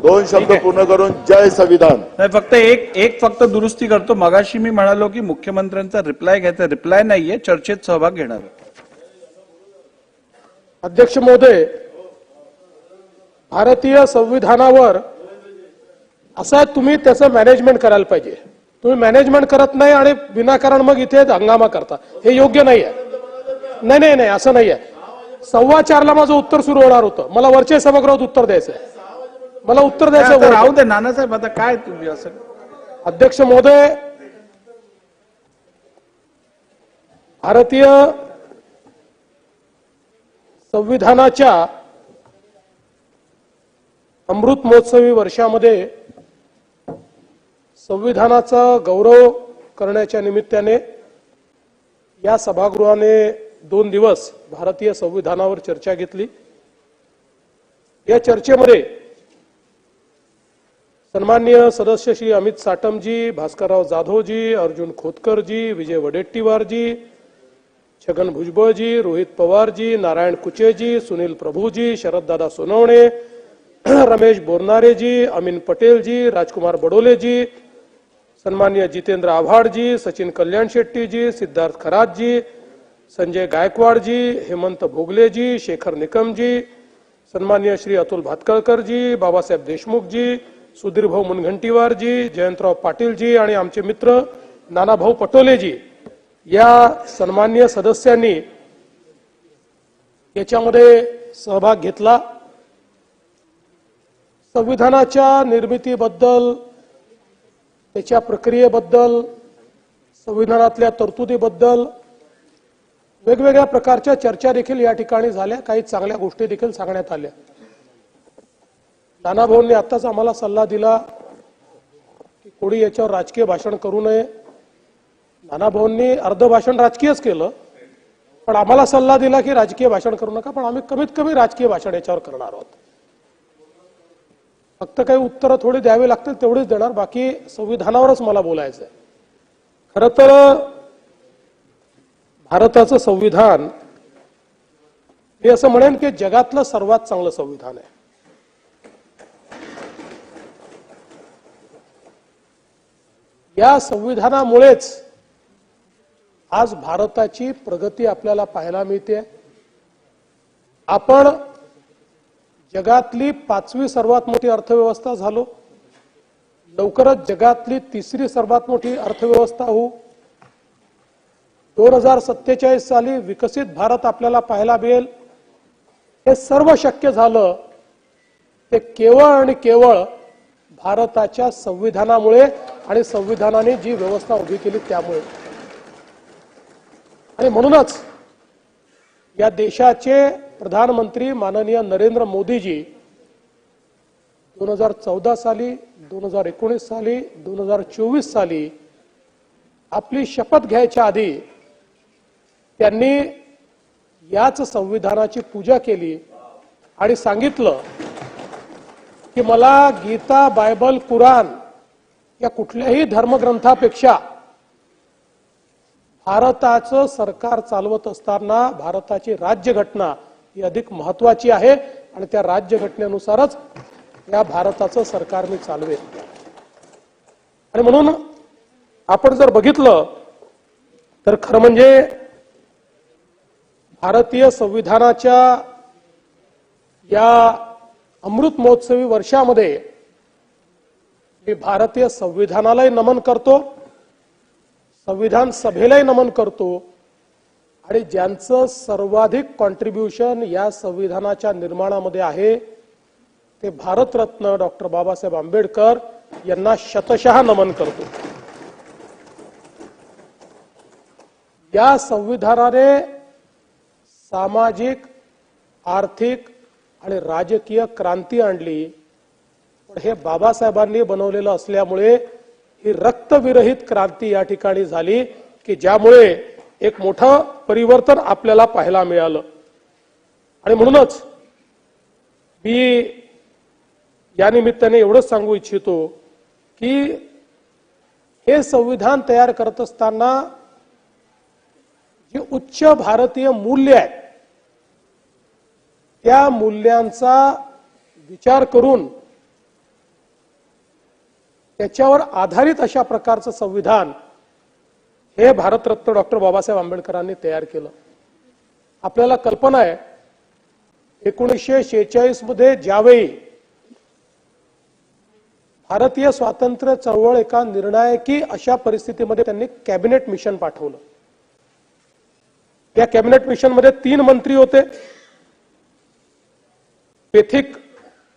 दोन शब्द पूर्ण करून जय संविधान. नाही, फक्त दुरुस्ती करतो. मगाशी मी म्हणालो की मुख्यमंत्र्यांचा रिप्लाय घ्यायचा, रिप्लाय नाहीये, चर्चेत सहभाग घेणार. अध्यक्ष महोदय, भारतीय संविधानावर असं तुम्ही त्याचं मॅनेजमेंट करायला पाहिजे. तुम्ही मॅनेजमेंट करत नाही आणि विनाकारण मग इथे हंगामा करता, हे योग्य नाही आहे. नाही नाही नाही, असं नाही आहे. 4:15ला माझं उत्तर सुरू होणार होतं. मला वरचे सभागृहात उत्तर द्यायचंय. मला उत्तर द्यायचं. राहू दे नानासाहेब, आता काय तुम्ही असं. अध्यक्ष महोदय, भारतीय संविधानाच्या अमृत महोत्सवी वर्षामध्ये संविधानाचा गौरव करण्याच्या निमित्ताने या सभागृहाने 2 दिवस भारतीय संविधानावर चर्चा घेतली. या चर्चेमध्ये सन्माननीय सदस्य श्री अमित साटमजी, भास्करराव जाधवजी, अर्जुन खोतकरजी, विजय वडेट्टीवारजी, छगन भुजबळजी, रोहित पवारजी, नारायण कुचेजी, सुनील प्रभूजी, शरददादा सोनवणे, रमेश बोरनारेजी, अमीन पटेलजी, राजकुमार बडोलेजी, सन्माननीय जितेंद्र आव्हाडजी, सचिन कल्याण शेट्टीजी, सिद्धार्थ खरातजी, संजय गायकवाडजी, हेमंत भोगलेजी, शेखर निकमजी, सन्माननीय श्री अतुल भातखळकरजी, बाबासाहेब देशमुखजी, सुधीरभाऊ मुनगंटीवारजी, जयंतराव पाटीलजी आणि आमचे मित्र नानाभाऊ पटोलेजी या सन्माननीय सदस्यांनी याच्यामध्ये सहभाग घेतला. संविधानाच्या निर्मितीबद्दल, त्याच्या प्रक्रियेबद्दल, संविधानातल्या तरतुदीबद्दल वेगवेगळ्या प्रकारच्या चर्चा देखील या ठिकाणी झाल्या. काही चांगल्या गोष्टी देखील सांगण्यात आल्या. नानाभाऊंनी आत्ताच आम्हाला सल्ला दिला की कोणी याच्यावर राजकीय भाषण करू नये. नानाभाऊंनी अर्ध भाषण राजकीयच केलं, पण आम्हाला सल्ला दिला की राजकीय भाषण करू नका. पण आम्ही कमीत कमी राजकीय भाषण याच्यावर करणार आहोत. फक्त काही उत्तरं थोडी द्यावी लागतील तेवढीच देणार, बाकी संविधानावरच मला बोलायचं आहे. खरं तर भारताचं संविधान मी असं म्हणेन की जगातलं सर्वात चांगलं संविधान आहे. या संविधानामुळेच आज भारताची प्रगती आपल्याला पाहायला मिळते. आपण जगातली 5वी सर्वात मोठी अर्थव्यवस्था झालो. लवकरच जगातली 3री सर्वात मोठी अर्थव्यवस्था होऊ. 2047 साली विकसित भारत आपल्याला पाहायला मिळेल. हे सर्व शक्य झालं ते केवळ आणि केवळ भारताच्या संविधानामुळे आणि संविधानाने जी व्यवस्था उभी केली त्यामुळे. आणि म्हणूनच या देशाचे प्रधानमंत्री माननीय नरेंद्र मोदीजी 2014 साली, 2019 साली, 2024 साली आपली शपथ घ्यायच्या आधी त्यांनी याच संविधानाची पूजा केली आणि सांगितलं की मला गीता, बायबल, कुराण या कुठल्याही धर्मग्रंथापेक्षा भारताचं सरकार चालवत असताना भारताची राज्यघटना ही अधिक महत्वाची आहे आणि त्या राज्यघटनेनुसारच या भारताचं सरकार मी चालवेल. आणि म्हणून आपण जर बघितलं तर खरं म्हणजे भारतीय संविधानाच्या या अमृत महोत्सवी वर्षामध्ये मी भारतीय संविधानालाही नमन करतो, संविधान सभेलाही नमन करतो आणि ज्यांचं सर्वाधिक कॉन्ट्रीब्युशन या संविधानाच्या निर्माणामध्ये आहे ते भारतरत्न डॉक्टर बाबासाहेब आंबेडकर यांना शतशः नमन करतो. या संविधानाने सामाजिक, आर्थिक आणि राजकीय क्रांती आणली, पण हे बाबासाहेबांनी बनवलेलं असल्यामुळे ही रक्तविरहित क्रांती या ठिकाणी झाली की ज्यामुळे एक मोठं परिवर्तन आपल्याला पाहायला मिळालं. आणि म्हणूनच मी या निमित्ताने एवढंच सांगू इच्छितो की हे संविधान तयार करत असताना जी उच्च भारतीय मूल्य आहेत त्या मूल्यांचा विचार करून त्याच्यावर आधारित अशा प्रकारचं संविधान हे भारतरत्न डॉक्टर बाबासाहेब आंबेडकरांनी तयार केलं. आपल्याला कल्पना आहे 1946 मध्ये ज्यावेळी भारतीय स्वातंत्र्य चळवळ एका निर्णायकी अशा परिस्थितीमध्ये त्यांनी कॅबिनेट मिशन पाठवलं. या कॅबिनेट मिशन मध्ये 3 मंत्री होते, पेथिक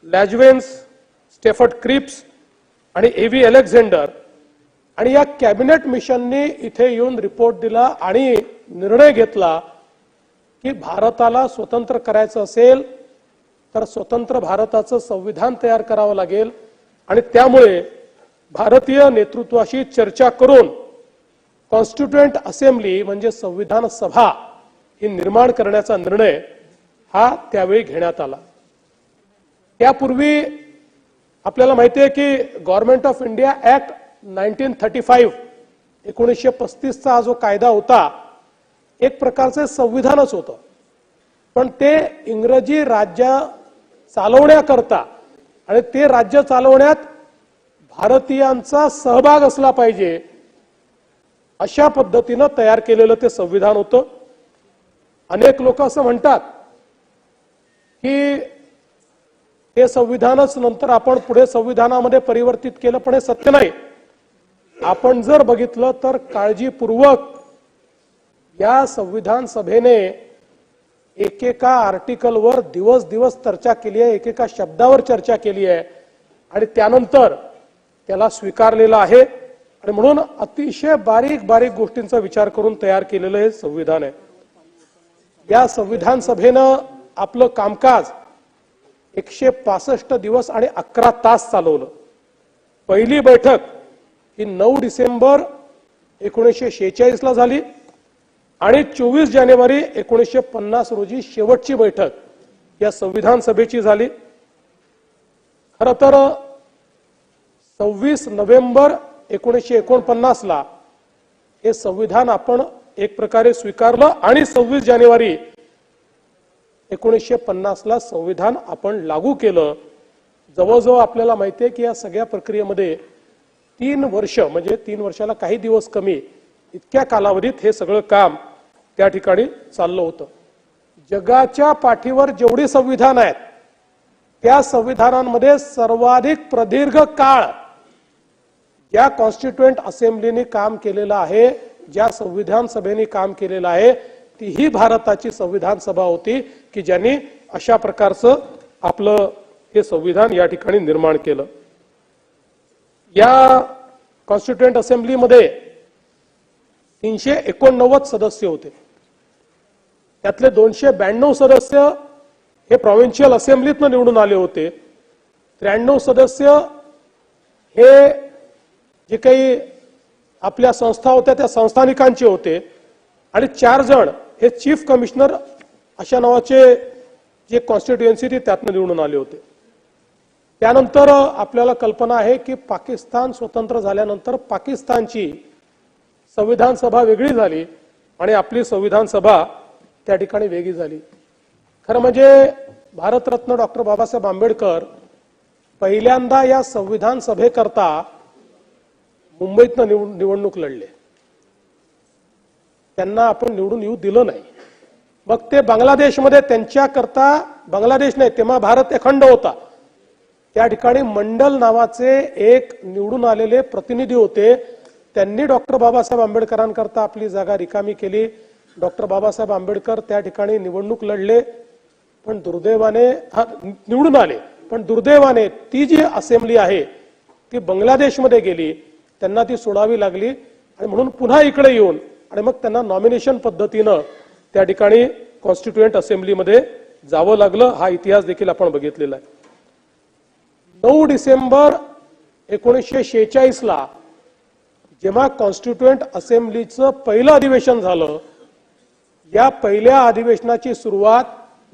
लॅजवेन्स, स्टेफर्ड क्रिप्स आणि एव्ही अलेक्झांडर. आणि या कॅबिनेट मिशनने इथे येऊन रिपोर्ट दिला आणि निर्णय घेतला की भारताला स्वतंत्र करायचं असेल तर स्वतंत्र भारताचं संविधान तयार करावं लागेल आणि त्यामुळे भारतीय नेतृत्वाशी चर्चा करून कॉन्स्टिट्युएंट असेंब्ली म्हणजे संविधान सभा ही निर्माण करण्याचा निर्णय हा त्यावेळी घेण्यात आला. त्यापूर्वी आपल्याला माहिती आहे की गव्हर्नमेंट ऑफ इंडिया ऍक्ट 1935 1935 चा जो कायदा होता एक प्रकारचे संविधानच होतं, पण ते इंग्रजी राज्य चालवण्याकरता आणि ते राज्य चालवण्यात भारतीयांचा सहभाग असला पाहिजे अशा पद्धतीनं तयार केलेलं ते संविधान होतं. अनेक लोक असं म्हणतात की हे संविधानच नंतर आपण पुढे संविधानामध्ये परिवर्तित केलं, पण हे सत्य नाही. आपण जर बघितलं तर काळजीपूर्वक या संविधान सभेने एकेका आर्टिकलवर दिवस दिवस चर्चा केली आहे, एकेका शब्दावर चर्चा केली आहे आणि त्यानंतर त्याला स्वीकारलेलं आहे. आणि म्हणून अतिशय बारीक बारीक गोष्टींचा विचार करून तयार केलेलं हे संविधान आहे. या संविधान सभेनं आपलं कामकाज 165 दिवस आणि 11 तास चालवलं. पहिली बैठक ही 9 डिसेंबर 1946 ला झाली आणि 24 जानेवारी 1950 रोजी शेवटची बैठक या संविधान सभेची झाली. खरं तर 26 नोव्हेंबर 1949 ला हे संविधान आपण एक प्रकारे स्वीकारलं आणि 26 जानेवारी 1950 ला संविधान आपण लागू केलं. जवळजवळ आपल्याला माहिती आहे की या सगळ्या प्रक्रियेमध्ये 3 वर्ष म्हणजे 3 वर्षाला काही दिवस कमी इतक्या कालावधीत हे सगळं काम त्या ठिकाणी चाललं होतं. जगाच्या पाठीवर जेवढी संविधान आहेत त्या संविधानांमध्ये सर्वाधिक प्रदीर्घ काळ ज्या कॉन्स्टिट्युएंट असेंब्लीने काम केलेलं आहे, ज्या संविधान सभेने काम केलेलं आहे ती ही भारताची संविधान सभा होती की ज्यांनी अशा प्रकारचं आपलं हे संविधान या ठिकाणी निर्माण केलं. या कॉन्स्टिट्युएंट असेंब्लीमध्ये 389 सदस्य होते. त्यातले 292 सदस्य हे प्रॉव्हिन्शियल असेंब्लीतनं निवडून आले होते. 93 सदस्य हे जे काही आपल्या संस्था होत्या त्या संस्थानिकांचे होते आणि 4 जण हे चीफ कमिशनर अशा नावाचे जे कॉन्स्टिट्युएन्सी ती त्यातनं निवडून आले होते. त्यानंतर आपल्याला कल्पना आहे की पाकिस्तान स्वतंत्र झाल्यानंतर पाकिस्तानची संविधान सभा वेगळी झाली आणि आपली संविधान सभा त्या ठिकाणी वेगळी झाली. खरं म्हणजे भारतरत्न डॉक्टर बाबासाहेब आंबेडकर पहिल्यांदा या संविधान सभेकरता मुंबईतनं निवडणूक लढले. त्यांना आपण निवडून येऊ दिलं नाही. मग ते बांगलादेशमध्ये त्यांच्याकरता, बांगलादेश नाही तेव्हा भारत अखंड होता, त्या ठिकाणी मंडल नावाचे एक निवडून आलेले प्रतिनिधी होते. त्यांनी डॉक्टर बाबासाहेब आंबेडकरांकरता आपली जागा रिकामी केली. डॉक्टर बाबासाहेब आंबेडकर त्या ठिकाणी निवडणूक लढले पण दुर्दैवाने निवडून आले, पण दुर्दैवाने ती जी असेंब्ली आहे ती बांगलादेशमध्ये गेली, त्यांना ती सोडावी लागली आणि म्हणून पुन्हा इकडे येऊन आणि मग त्यांना नॉमिनेशन पद्धतीनं त्या ठिकाणी कॉन्स्टिट्युएंट असेंब्लीमध्ये जावं लागलं. हा इतिहास देखील आपण बघितलेला आहे. 9 डिसेंबर 1946 ला जेव्हा कॉन्स्टिट्युएंट असेंब्लीचं पहिलं अधिवेशन झालं, या पहिल्या अधिवेशनाची सुरुवात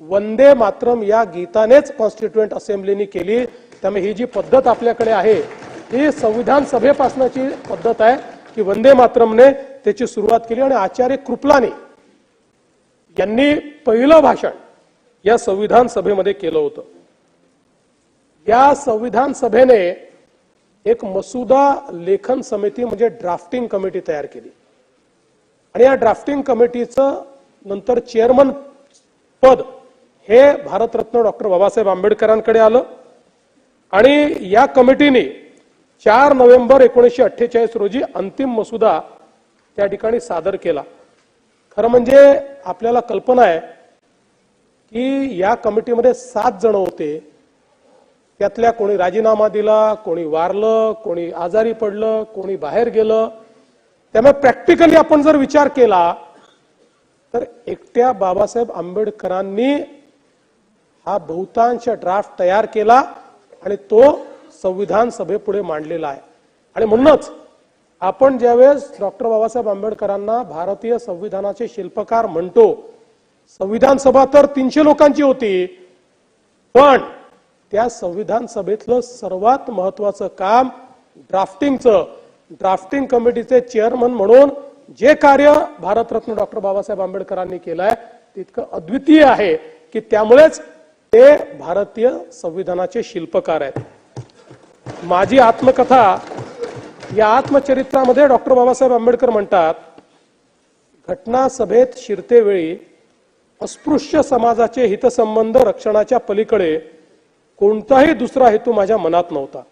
वंदे मातरम या गीतानेच कॉन्स्टिट्युएंट असेंब्लीने केली. त्यामुळे ही जी पद्धत आपल्याकडे आहे ही संविधान सभेपासूनची पद्धत आहे की वंदे मातरमने त्याची सुरुवात केली आणि आचार्य कृपलानी यांनी पहिलं भाषण या संविधान सभेमध्ये केलं होतं. या संविधान सभेने एक मसुदा लेखन समिती म्हणजे ड्राफ्टिंग कमिटी तयार केली आणि या ड्राफ्टिंग कमिटीचं नंतर चेअरमन पद हे भारतरत्न डॉक्टर बाबासाहेब आंबेडकरांकडे आलं आणि या कमिटीने 4 नोव्हेंबर 1948 रोजी अंतिम मसुदा त्या ठिकाणी सादर केला. खरं म्हणजे आपल्याला कल्पना आहे की या कमिटीमध्ये 7 जण होते. त्यातल्या कोणी राजीनामा दिला, कोणी वारलं, कोणी आजारी पडलं, कोणी बाहेर गेलं. त्यामुळे प्रॅक्टिकली आपण जर विचार केला तर एकट्या बाबासाहेब आंबेडकरांनी हा बहुतांश ड्राफ्ट तयार केला आणि तो संविधान सभेपुढे मांडलेला आहे. आणि म्हणूनच आपण ज्यावेळेस डॉक्टर बाबासाहेब आंबेडकरांना भारतीय संविधानाचे शिल्पकार म्हणतो, संविधान सभा तर 300 लोकांची होती, पण त्या संविधान सभेतलं सर्वात महत्वाचं काम ड्राफ्टिंगचं, ड्राफ्टिंग कमिटीचे चेअरमन म्हणून जे कार्य भारतरत्न डॉक्टर बाबासाहेब आंबेडकरांनी केलंय तितकं अद्वितीय आहे की त्यामुळेच ते भारतीय संविधानाचे शिल्पकार आहेत. माझी आत्मकथा या आत्मचरित्रामध्ये डॉक्टर बाबासाहेब आंबेडकर म्हणतात, घटना सभेत शिरतेवेळी अस्पृश्य समाजाचे हितसंबंध रक्षणाच्या पलीकडे कोणताही दुसरा हेतू माझ्या मनात नव्हता.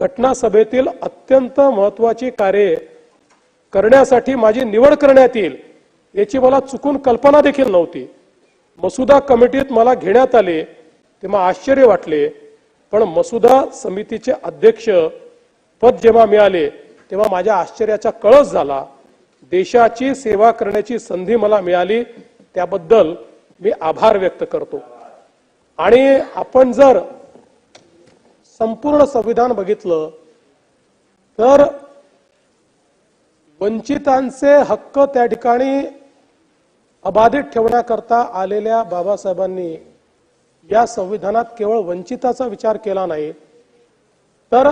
घटना सभेतील अत्यंत महत्वाची कार्ये करण्यासाठी माझी निवड करण्यात येईल याची मला चुकून कल्पना देखील नव्हती. मसुदा कमिटीत मला घेण्यात आले तेव्हा आश्चर्य वाटले, पण मसुदा समितीचे अध्यक्ष पद जेव्हा मिळाले तेव्हा माझ्या आश्चर्याचा कळस झाला. देशाची सेवा करण्याची संधी मला मिळाली त्याबद्दल मी आभार व्यक्त करतो. आणि आपण जर संपूर्ण संविधान बघितलं तर वंचितांचे हक्क त्या ठिकाणी अबाधित ठेवण्याकरता आलेल्या बाबासाहेबांनी या संविधानात केवळ वंचिताचा विचार केला नाही, तर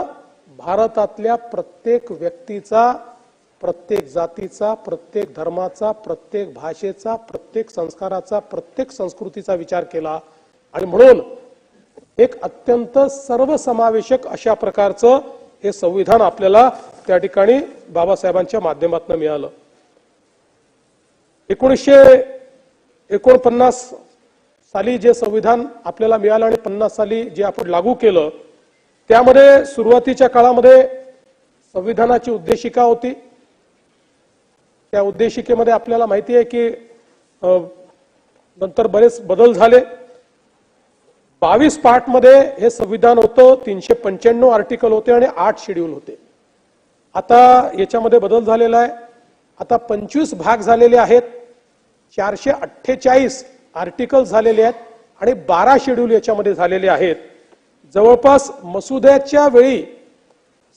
भारतातल्या प्रत्येक व्यक्तीचा, प्रत्येक जातीचा, प्रत्येक धर्माचा, प्रत्येक भाषेचा, प्रत्येक संस्काराचा, प्रत्येक संस्कृतीचा विचार केला. आणि म्हणून एक अत्यंत सर्वसमावेशक अशा प्रकारचं हे संविधान आपल्याला त्या ठिकाणी बाबासाहेबांच्या माध्यमातून मिळालं. 1949 साली जे संविधान आपल्याला मिळालं आणि 50 साली जे आपण लागू केलं त्यामध्ये सुरुवातीच्या काळामध्ये संविधानाची उद्देशिका होती. त्या उद्देशिकेमध्ये आपल्याला माहिती आहे की नंतर बरेच बदल झाले. 22 पार्ट मध्ये हे संविधान होतं, 395 आर्टिकल होते आणि 8 शेड्यूल होते. आता याच्यामध्ये बदल झालेला आहे. आता 25 भाग झालेले आहेत, 448 आर्टिकल झालेले आहेत आणि 12 शेड्यूल याच्यामध्ये झालेले आहेत. जवळपास मसुद्याच्या वेळी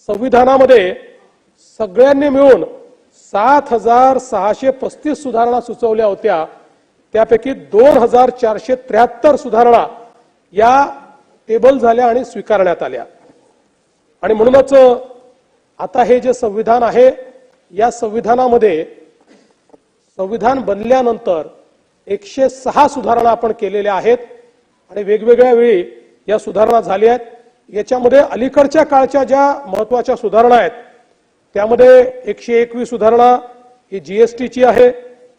संविधानामध्ये सगळ्यांनी मिळून 7635 सुधारणा सुचवल्या होत्या. त्यापैकी 2473 सुधारणा या टेबल झाल्या आणि स्वीकारण्यात आल्या. आणि म्हणूनच आता हे जे संविधान आहे या संविधानामध्ये संविधान बनल्यानंतर 106 सुधारणा आपण केलेल्या आहेत आणि वेगवेगळ्या वेळी या सुधारणा झाल्या आहेत. याच्यामध्ये अलीकडच्या काळच्या ज्या महत्वाच्या सुधारणा आहेत त्यामध्ये 101वी सुधारणा ही जीएसटीची आहे,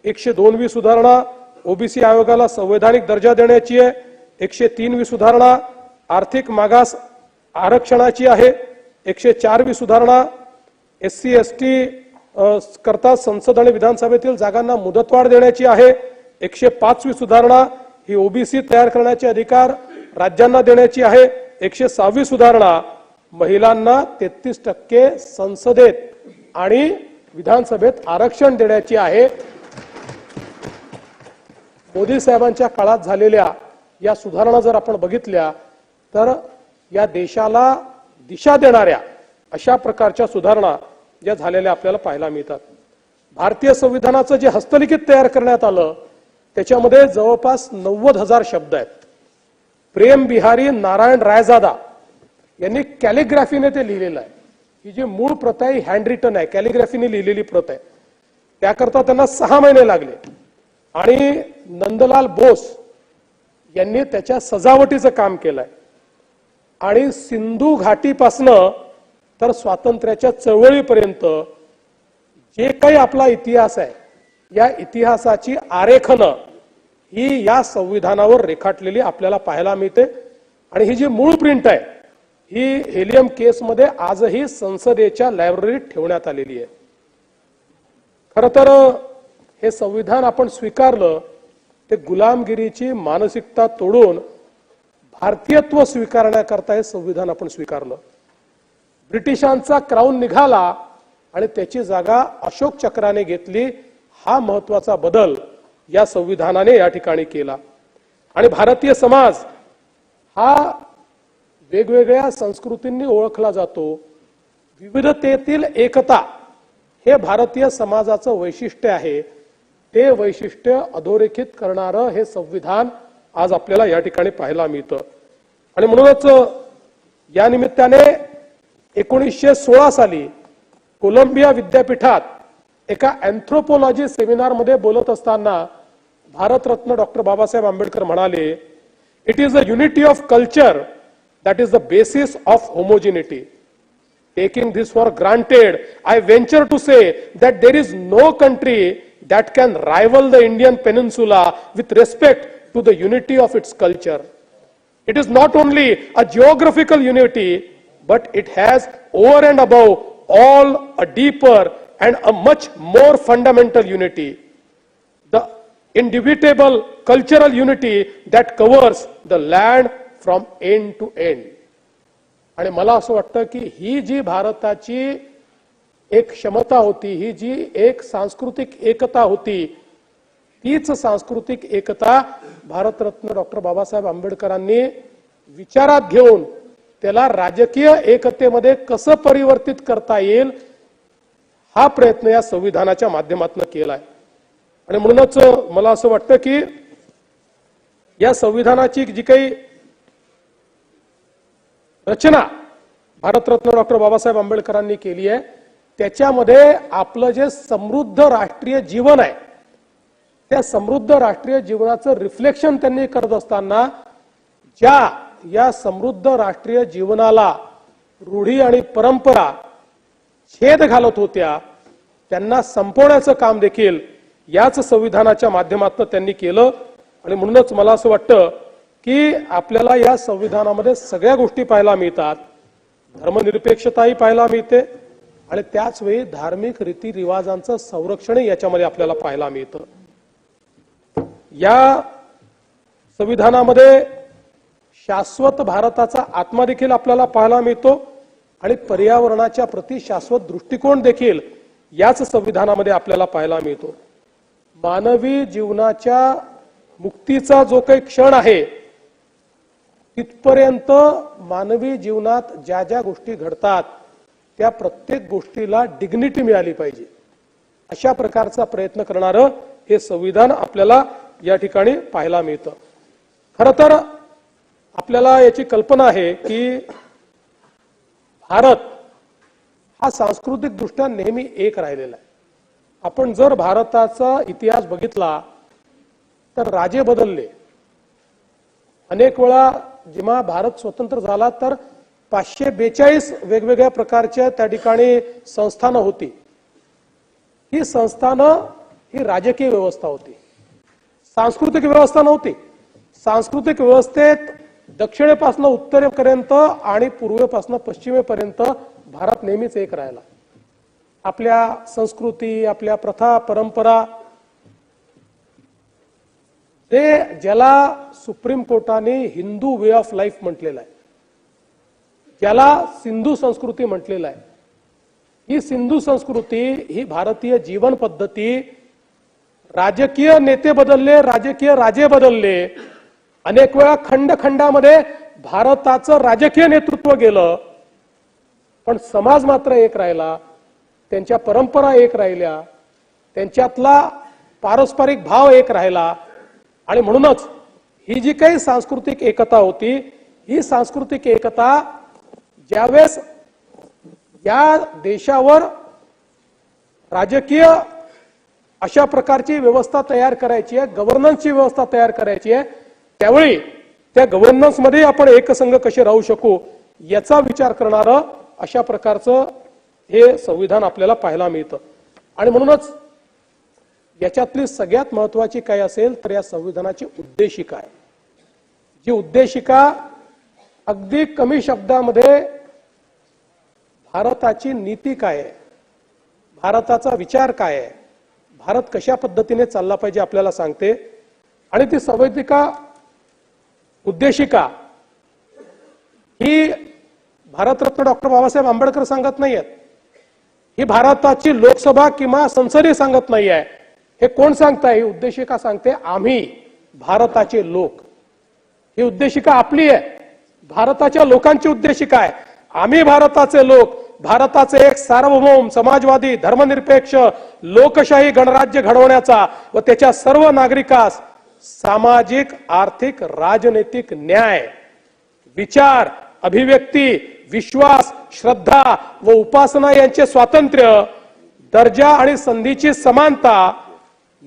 102वी सुधारणा ओबीसी आयोगाला संवैधानिक दर्जा देण्याची आहे, 103वी सुधारणा आर्थिक मागास आरक्षणाची आहे, 104वी सुधारणा एससी एसटी करता संसद आणि विधानसभेतील जागांना मुदतवाढ देण्याची आहे, 105वी सुधारणा ही ओबीसी तयार करण्याचे अधिकार राज्यांना देण्याची आहे, 106वी सुधारणा महिलांना 33% संसदेत आणि विधानसभेत आरक्षण देण्याची आहे. मोदी साहेबांच्या काळात झालेल्या या सुधारणा जर आपण बघितल्या तर या देशाला दिशा देणाऱ्या अशा प्रकारच्या सुधारणा ज्या झालेल्या आपल्याला पाहायला मिळतात. भारतीय संविधानाचं जे हस्तलिखित तयार करण्यात आलं त्याच्यामध्ये जवळपास 90,000 शब्द आहेत. प्रेम बिहारी नारायण रायजादा यांनी कॅलिग्राफीने ते लिहिलेलं आहे. ही जी मूळ प्रत आहे हँड रिटन आहे, कॅलिग्राफीने लिहिलेली प्रत आहे. त्याकरता त्यांना 6 महिने लागले आणि नंदलाल बोस यांनी त्याच्या सजावटीचं काम केलंय. आणि सिंधू घाटीपासनं तर स्वातंत्र्याच्या चळवळीपर्यंत जे काही आपला इतिहास आहे, या इतिहासाची आरेखनं ही या संविधानावर रेखाटलेली आपल्याला पाहायला मिळते. आणि ही जी मूळ प्रिंट आहे ही हेलियम केसमध्ये आजही संसदेच्या लायब्ररीत ठेवण्यात आलेली आहे. खरं तर हे संविधान आपण स्वीकारलं ते गुलामगिरीची मानसिकता तोडून भारतीयत्व स्वीकारण्याकरता हे संविधान आपण स्वीकारलं. ब्रिटिशांचा क्राऊन निघाला आणि त्याची जागा अशोक चक्राने घेतली. हा महत्वाचा बदल या संविधानाने या ठिकाणी केला. आणि भारतीय समाज हा वेगवेगळ्या संस्कृतींनी ओळखला जातो. विविधतेतील एकता हे भारतीय समाजाचं वैशिष्ट्य आहे. ते वैशिष्ट्य अधोरेखित करणारं हे संविधान आज आपल्याला या ठिकाणी पाहायला मिळतं. आणि म्हणूनच या निमित्ताने 1916 साली कोलंबिया विद्यापीठात एका अँथ्रोपोलॉजी सेमिनार मध्ये बोलत असताना भारतरत्न डॉक्टर बाबासाहेब आंबेडकर म्हणाले, it is the unity of culture that is the basis of homogeneity. Taking this for granted, I venture to say that there is no country that can rival the Indian peninsula with respect to the unity of its culture. It is not only a geographical unity, but it has over and above all a deeper and a much more fundamental unity. The indubitable cultural unity that covers the land from end to end. आणि मला असं वाटतं की ही जी भारताची एक क्षमता होती, ही जी एक सांस्कृतिक एकता होती, तीच सांस्कृतिक एकता भारतरत्न डॉक्टर बाबासाहेब आंबेडकरांनी विचारात घेऊन त्याला राजकीय एकतेमध्ये कसं परिवर्तित करता येईल हा प्रयत्न या संविधानाच्या माध्यमातून केलाय. आणि म्हणूनच मला असं वाटतं की या संविधानाची जी काही रचना भारतरत्न डॉक्टर बाबासाहेब आंबेडकरांनी केली आहे त्याच्यामध्ये आपलं जे समृद्ध राष्ट्रीय जीवन आहे त्या समृद्ध राष्ट्रीय जीवनाचं रिफ्लेक्शन त्यांनी करत असताना ज्या या समृद्ध राष्ट्रीय जीवनाला रूढी आणि परंपरा छेद घालत होत्या त्यांना संपवण्याचं काम देखील याच संविधानाच्या माध्यमातून त्यांनी केलं. आणि म्हणूनच मला असं वाटतं की आपल्याला या संविधानामध्ये सगळ्या गोष्टी पाहायला मिळतात. धर्मनिरपेक्षताही पाहायला मिळते आणि त्याच वेळी धार्मिक रीतिरिवाजांचं संरक्षण याच्यामध्ये आपल्याला पाहायला मिळतं. या संविधानामध्ये शाश्वत भारताचा आत्मा देखील आपल्याला पाहायला मिळतो आणि पर्यावरणाच्या प्रति शाश्वत दृष्टिकोन देखील याच संविधानामध्ये आपल्याला पाहायला मिळतो. मानवी जीवनाच्या मुक्तीचा जो काही क्षण आहे तिथपर्यंत मानवी जीवनात ज्या ज्या गोष्टी घडतात त्या प्रत्येक गोष्टीला डिग्निटी मिळाली पाहिजे अशा प्रकारचा प्रयत्न करणारं हे संविधान आपल्याला या ठिकाणी पाहायला मिळतं. खरं तर आपल्याला याची कल्पना आहे की भारत हा सांस्कृतिक दृष्ट्या नेहमी एक राहिलेला आहे. आपण जर भारताचा इतिहास बघितला तर राजे बदलले. अनेक वेळा जेव्हा भारत स्वतंत्र झाला तर 542 वेगवेगळ्या प्रकारच्या त्या ठिकाणी संस्थानं होती. ही संस्थानं ही राजकीय व्यवस्था होती, सांस्कृतिक व्यवस्था नव्हती. सांस्कृतिक व्यवस्थेत दक्षिणेपासून उत्तरेपर्यंत आणि पूर्वेपासून पश्चिमेपर्यंत भारत नेहमीच एक राहिला. आपल्या संस्कृती, आपल्या प्रथा, परंपरा ते ज्याला सुप्रीम कोर्टाने हिंदू वे ऑफ लाईफ म्हटलेलं आहे, ज्याला सिंधू संस्कृती म्हटलेलं आहे. ही सिंधू संस्कृती, ही भारतीय जीवन पद्धती, राजकीय नेते बदलले, राजकीय राजे बदलले, अनेक वेळा खंडखंडामध्ये भारताचं राजकीय नेतृत्व गेलं, पण समाज मात्र एक राहिला, त्यांच्या परंपरा एक राहिल्या, त्यांच्यातला पारस्परिक भाव एक राहिला. आणि म्हणूनच ही जी काही सांस्कृतिक एकता होती, ही सांस्कृतिक एकता ज्यावेळेस या देशावर राजकीय अशा प्रकारची व्यवस्था तयार करायची आहे, गव्हर्नन्सची व्यवस्था तयार करायची आहे, त्यावेळी त्या गव्हर्नन्स मध्ये आपण एकसंघ कसे राहू शकू याचा विचार करणारं अशा प्रकारचं हे संविधान आपल्याला पाहायला मिळतं. आणि म्हणूनच याच्यातली सगळ्यात महत्वाची काय असेल तर या संविधानाची उद्देशिका आहे. जी उद्देशिका अगदी कमी शब्दामध्ये भारताची नीती काय आहे, भारताचा विचार काय आहे, भारत कशा पद्धतीने चालला पाहिजे आपल्याला सांगते. आणि ती संवैधानिक उद्देशिका ही भारतरत्न डॉक्टर बाबासाहेब आंबेडकर सांगत नाहीयेत, ही भारताची लोकसभा किंवा संसदही सांगत नाही आहे. हे कोण सांगताय? ही उद्देशिका सांगते आम्ही भारताचे लोक. ही उद्देशिका आपली आहे, भारताच्या लोकांची उद्देशिका आहे. आम्ही भारताचे लोक, भारताचे एक सार्वभौम समाजवादी धर्मनिरपेक्ष लोकशाही गणराज्य घडवण्याचा व त्याच्या सर्व नागरिकास सामाजिक आर्थिक राजनैतिक न्याय, विचार, अभिव्यक्ती, विश्वास, श्रद्धा व उपासना यांचे स्वातंत्र्य, दर्जा आणि संधीची समानता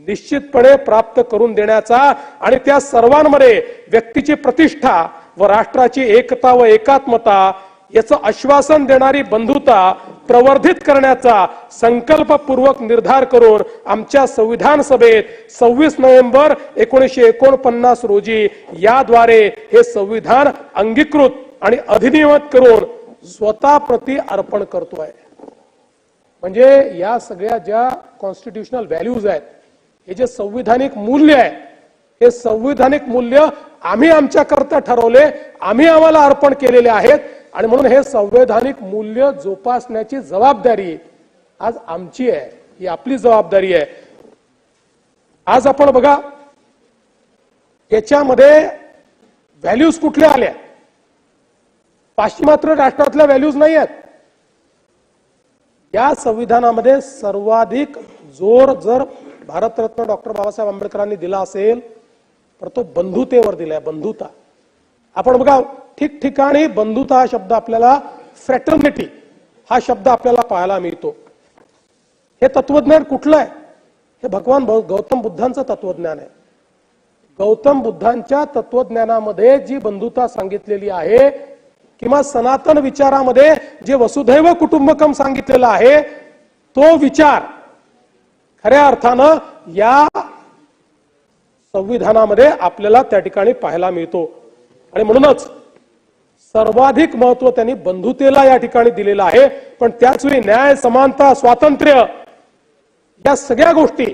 निश्चितपणे प्राप्त करून देण्याचा आणि त्या सर्वांमध्ये व्यक्तीची प्रतिष्ठा व राष्ट्राची एकता व एकात्मता याचं आश्वासन देणारी बंधुता प्रवर्धित करण्याचा संकल्पपूर्वक निर्धार करून आमच्या संविधान सभेत 26 नोव्हेंबर 1949 रोजी याद्वारे हे संविधान अंगीकृत आणि अधिनियमित करून स्वतः प्रती अर्पण करतोय. म्हणजे या सगळ्या ज्या कॉन्स्टिट्यूशनल व्हॅल्यूज आहेत, हे जे संविधानिक मूल्य आहे, हे संविधानिक मूल्य आम्ही आमच्या करता ठरवले, आम्ही आम्हाला अर्पण केलेले आहेत. आणि म्हणून हे संवैधानिक मूल्य जोपासण्याची जबाबदारी आज आमची आहे, ही आपली जबाबदारी आहे. आज आपण बघा याच्यामध्ये व्हॅल्यूज कुठल्या आल्या? पाश्चिमात्य राष्ट्रातल्या व्हॅल्यूज नाही आहेत. या संविधानामध्ये सर्वाधिक जोर जर भारतरत्न डॉक्टर बाबासाहेब आंबेडकरांनी दिला असेल तर तो बंधुतेवर दिलाय. बंधुता आपण बघा ठिकठिकाणी बंधुता हा शब्द आपल्याला, फ्रॅटर्निटी हा शब्द आपल्याला पाहायला मिळतो. हे तत्वज्ञान कुठलं आहे? हे भगवान गौतम बुद्धांचं तत्वज्ञान आहे. गौतम बुद्धांच्या तत्वज्ञानामध्ये जी बंधुता सांगितलेली आहे किंवा सनातन विचारामध्ये जे वसुधैव कुटुंबकम सांगितलेलं आहे, तो विचार खऱ्या अर्थानं या संविधानामध्ये आपल्याला त्या ठिकाणी पाहायला मिळतो. आणि म्हणूनच सर्वाधिक महत्व त्यांनी बंधुतेला या ठिकाणी दिलेलं आहे. पण त्याच वेळी न्याय, समानता, स्वातंत्र्य या सगळ्या गोष्टी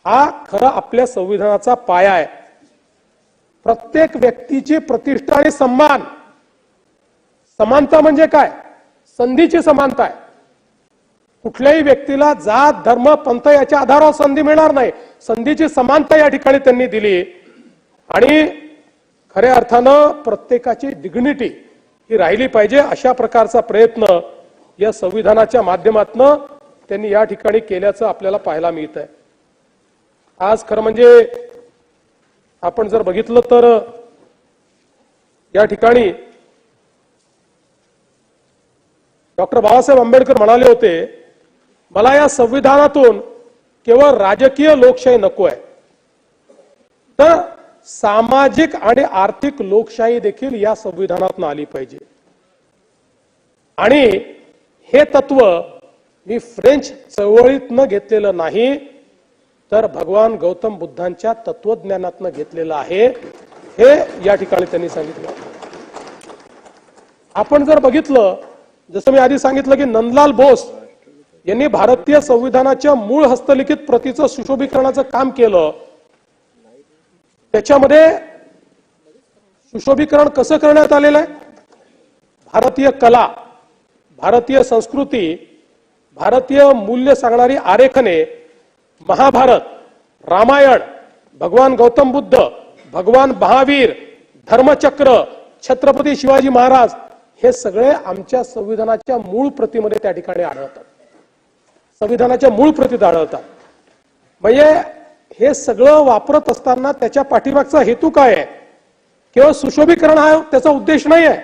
हा खरं आपल्या संविधानाचा पाया आहे. प्रत्येक व्यक्तीची प्रतिष्ठा आणि सन्मान. समानता म्हणजे काय? संधीची समानता आहे. कुठल्याही व्यक्तीला जात, धर्म, पंथ याच्या आधारावर संधी मिळणार नाही. संधीची समानता या ठिकाणी त्यांनी दिली. आणि खऱ्या अर्थानं प्रत्येकाची डिग्निटी ही राहिली पाहिजे, अशा प्रकारचा प्रयत्न या संविधानाच्या माध्यमातून त्यांनी या ठिकाणी केल्याचं आपल्याला पाहायला मिळत आहे. आज खरं म्हणजे आपण जर बघितलं तर या ठिकाणी डॉक्टर बाबासाहेब आंबेडकर म्हणाले होते, मला या संविधानातून केवळ राजकीय लोकशाही नको आहे, तर सामाजिक आणि आर्थिक लोकशाही देखील या संविधानातून आली पाहिजे. आणि हे तत्व मी फ्रेंच चळवळीतनं घेतलेलं नाही, तर भगवान गौतम बुद्धांच्या तत्वज्ञानातनं घेतलेलं आहे, हे या ठिकाणी त्यांनी सांगितलं. आपण जर बघितलं, जसं मी आधी सांगितलं की नंदलाल बोस यांनी भारतीय संविधानाच्या मूळ हस्तलिखित प्रतीचं सुशोभीकरणाचं काम केलं. त्याच्यामध्ये सुशोभीकरण कसं करण्यात आलेलं आहे? भारतीय कला, भारतीय संस्कृती, भारतीय मूल्य सांगणारी आरेखने, महाभारत, रामायण, भगवान गौतम बुद्ध, भगवान महावीर, धर्मचक्र, छत्रपती शिवाजी महाराज हे सगळे आमच्या संविधानाच्या मूळ प्रतीमध्ये त्या ठिकाणी आढळतात. संविधानाच्या मूळ प्रतीत आढळतात. म्हणजे हे सगळं वापरत असताना त्याच्या पाठीमागचा हेतू काय आहे? केवळ सुशोभीकरण हा त्याचा उद्देश नाही आहे,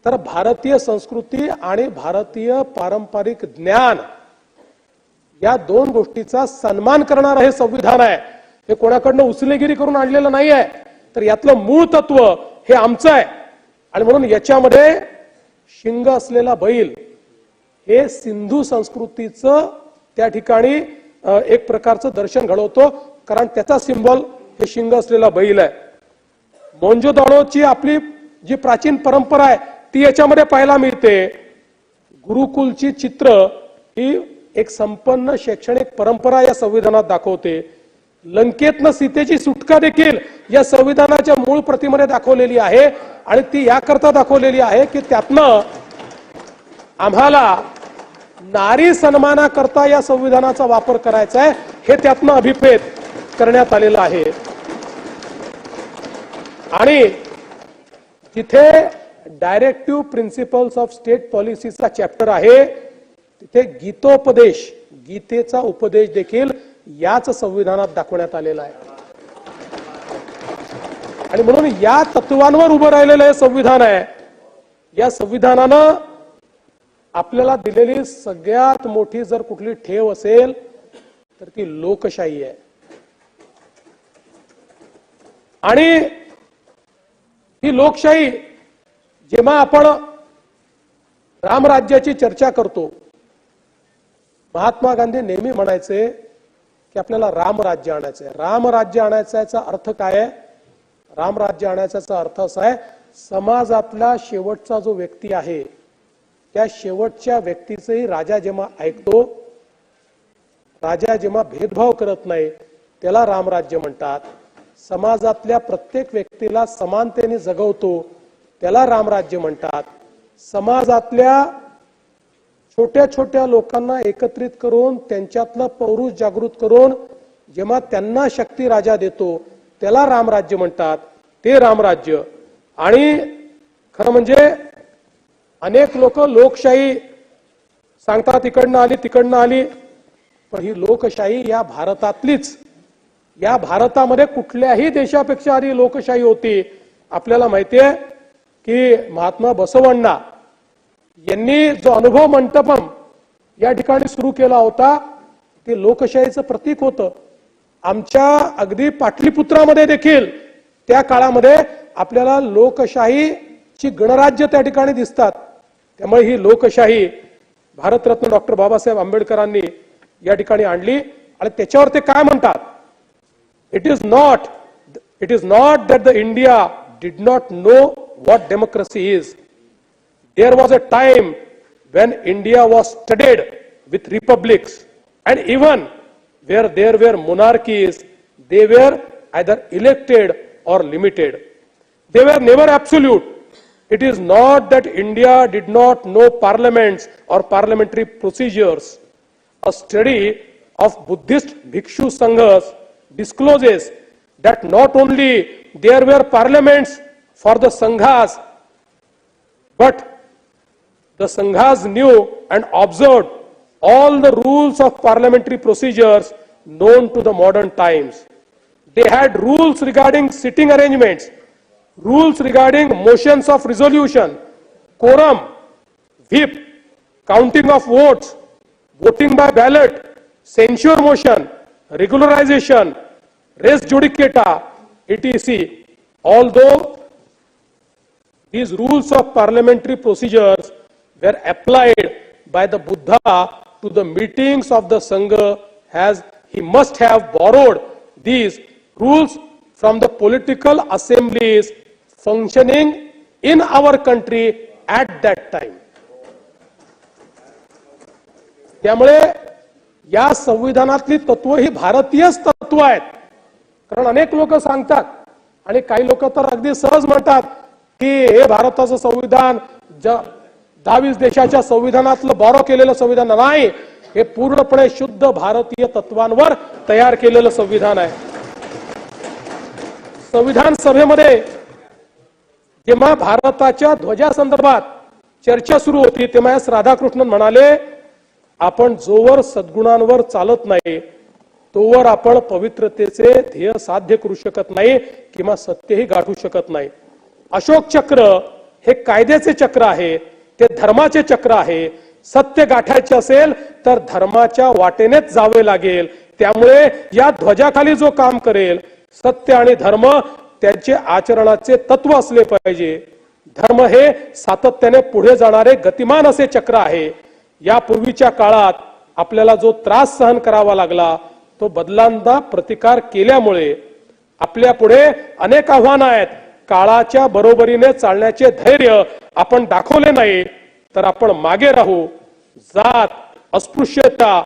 तर भारतीय संस्कृती आणि भारतीय पारंपरिक ज्ञान या दोन गोष्टीचा सन्मान करणारं हे संविधान आहे. हे कोणाकडनं उचलेगिरी करून आणलेलं नाही आहे, तर यातलं मूळ तत्व हे आमचं आहे. आणि म्हणून याच्यामध्ये शिंग असलेला बैल हे सिंधू संस्कृतीचं त्या ठिकाणी एक प्रकारचं दर्शन घडवतो, कारण त्याचा सिंबॉल हे शिंग असलेला बैल आहे. मोंजोदाडोची आपली जी प्राचीन परंपरा आहे ती याच्यामध्ये पाहायला मिळते. गुरुकुलची चित्र ही एक संपन्न शैक्षणिक परंपरा या संविधानात दाखवते. लंकेतनं सीतेची सुटका देखील या संविधानाच्या मूळ प्रतीमध्ये दाखवलेली आहे आणि ती याकरता दाखवलेली आहे की त्यातनं आम्हाला नारी सन्मानाकरता या संविधानाचा वापर करायचा आहे हे त्यातनं अभिप्रेत करण्यात आलेलं आहे. आणि जिथे डायरेक्टिव्ह प्रिन्सिपल्स ऑफ स्टेट पॉलिसीचा चॅप्टर आहे तिथे गीतोपदेश, गीतेचा उपदेश देखील याच संविधानात दाखवण्यात आलेला आहे. आणि म्हणून या तत्वांवर उभं राहिलेलं हे संविधान आहे. या संविधानानं आपल्याला दिलेली सगळ्यात मोठी जर कुठली ठेव असेल तर ती लोकशाही आहे. आणि ही लोकशाही जेव्हा आपण रामराज्याची चर्चा करतो, महात्मा गांधी नेहमी म्हणायचे की आपल्याला रामराज्य आणायचंय. रामराज्य आणायचा अर्थ काय आहे? रामराज्य आणायचा अर्थ असा आहे, समाजातला शेवटचा जो व्यक्ती आहे त्या शेवटच्या व्यक्तीचंही राजा जेव्हा ऐकतो, राजा जेव्हा भेदभाव करत नाही त्याला रामराज्य म्हणतात. समाजातल्या प्रत्येक व्यक्तीला समानतेने जगवतो त्याला रामराज्य म्हणतात. समाजातल्या छोट्या छोट्या लोकांना एकत्रित करून त्यांच्यातलं पौरुष जागृत करून जेव्हा त्यांना शक्ती राजा देतो त्याला रामराज्य म्हणतात. ते रामराज्य. आणि खरं म्हणजे अनेक लोक लोकशाही सांगतात तिकडनं आली तिकडनं आली, पण ही लोकशाही या भारतातलीच, या भारतामध्ये कुठल्याही देशापेक्षा आधी लोकशाही होती. आपल्याला माहितीये की महात्मा बसवण्णा यांनी जो अनुभव मंटपम या ठिकाणी सुरू केला होता ते लोकशाहीचं प्रतीक होतं. आमच्या अगदी पाटलीपुत्रामध्ये देखील त्या काळामध्ये आपल्याला लोकशाहीची गणराज्य त्या ठिकाणी दिसतात. त्यामुळे ही लोकशाही भारतरत्न डॉक्टर बाबासाहेब आंबेडकरांनी या ठिकाणी आणली. आणि त्याच्यावर ते काय म्हणतात, it is not that the India did not know what democracy is. There was a time when India was studded with republics, and even where there were monarchies, they were either elected or limited. They were never absolute. It is not that India did not know parliaments or parliamentary procedures. A study of Buddhist Bhikshu Sanghas discloses that not only there were parliaments for the Sanghas, but the Sanghas knew and observed all the rules of parliamentary procedures known to the modern times. They had rules regarding sitting arrangements, rules regarding motions of resolution, quorum, whip, counting of votes, voting by ballot, censure motion, regularization, res judicata, etc. Although these rules of parliamentary procedures were applied by the Buddha to the meetings of the Sangha, as he must have borrowed these rules from the political assemblies functioning in our country at that time. त्यामुळे या संविधानातली तत्व ही भारतीयच तत्व आहेत. कारण अनेक लोक सांगतात आणि काही लोक तर अगदी सहज म्हणतात की हे भारताचं संविधान 22 देशाच्या संविधानातलं बॉरो केलेलं संविधान नाही, हे पूर्णपणे शुद्ध भारतीय तत्वांवर तयार केलेलं संविधान आहे. संविधान सभेमध्ये जेव्हा भारताच्या ध्वजासंदर्भात चर्चा सुरू होती तेव्हा एस राधाकृष्णन म्हणाले, आपण जोवर सद्गुणांवर चालत नाही तोवर आपण पवित्रतेचे ध्येय साध्य करू शकत नाही किंवा सत्यही गाठू शकत नाही. अशोक चक्र हे कायद्याचे चक्र आहे, ते धर्माचे चक्र आहे. सत्य गाठायचे असेल तर धर्माच्या वाटेनेच जावे लागेल. त्यामुळे या ध्वजाखाली जो काम करेल सत्य आणि धर्म त्यांचे आचरणाचे तत्व असले पाहिजे. धर्म हे सातत्याने पुढे जाणारे गतिमान असे चक्र आहे. यापूर्वीच्या काळात आपल्याला जो त्रास सहन करावा लागला तो बदलांना प्रतिकार केल्यामुळे आपल्या पुढे अनेक आव्हानं आहेत. काळाच्या बरोबरीने चालण्याचे धैर्य आपण दाखवले नाही तर आपण मागे राहू. जात, अस्पृश्यता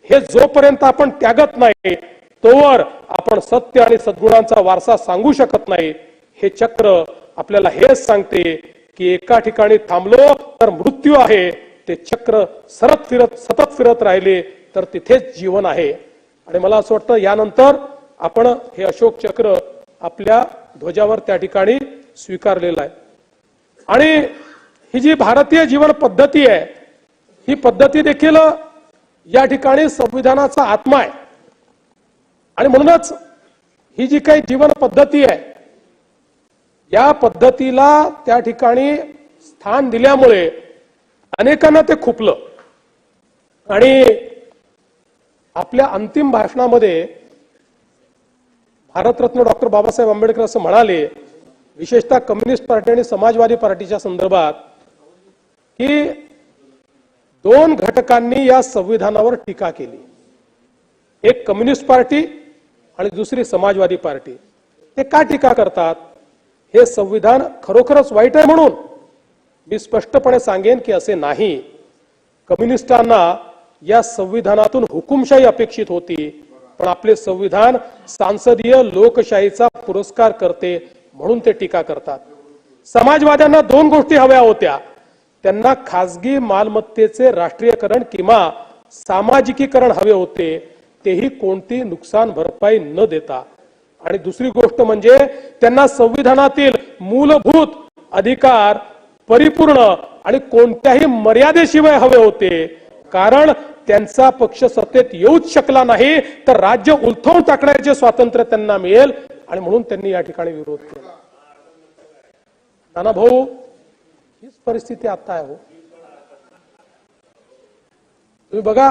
हे जोपर्यंत आपण त्यागत नाही तोवर आपण सत्य आणि सद्गुणांचा वारसा सांगू शकत नाही. हे चक्र आपल्याला हेच सांगते की एका ठिकाणी थांबलो तर मृत्यू आहे. ते चक्र सतत फिरत राहिले तर तिथेच जीवन आहे. आणि मला असं वाटतं यानंतर आपण हे अशोक चक्र आपल्या ध्वजावर त्या ठिकाणी स्वीकारलेलं आहे. आणि ही जी भारतीय जीवन पद्धती आहे ही पद्धती देखील या ठिकाणी संविधानाचा आत्मा आहे. आणि म्हणूनच ही जी काही जीवन पद्धती आहे या पद्धतीला त्या ठिकाणी स्थान दिल्यामुळे अनेकांना ते खुपलं. आणि आपल्या अंतिम भाषणामध्ये भारतरत्न डॉक्टर बाबासाहेब आंबेडकर असं म्हणाले, विशेषतः कम्युनिस्ट पार्टी आणि समाजवादी पार्टीच्या संदर्भात, की दोन घटकांनी या संविधानावर टीका केली. एक कम्युनिस्ट पार्टी आणि दुसरी समाजवादी पार्टी. ते का टीका करतात? हे संविधान खरोखरच वाईट आहे म्हणून? मी स्पष्टपणे सांगेन की असे नाही. कम्युनिस्टांना या संविधानातून हुकुमशाही अपेक्षित होती, पण आपले संविधान सांसदीय लोकशाहीचा पुरस्कार करते म्हणून ते टीका करतात. समाजवाद्यांना दोन गोष्टी हव्या होत्या. त्यांना खासगी मालमत्तेचे राष्ट्रीयकरण किंवा सामाजिकीकरण हवे होते, तेही कोणती नुकसान भरपाई न देता. आणि दुसरी गोष्ट म्हणजे त्यांना संविधानातील मूलभूत अधिकार परिपूर्ण आणि कोणत्याही मर्यादेशिवाय हवे होते. कारण त्यांचा पक्ष सत्तेत येऊच शकला नाही तर राज्य उलथवून टाकण्याचे स्वातंत्र्य त्यांना मिळेल आणि म्हणून त्यांनी या ठिकाणी विरोध केला. नाना भाऊ, हीच परिस्थिती आता आहे. हो, तुम्ही बघा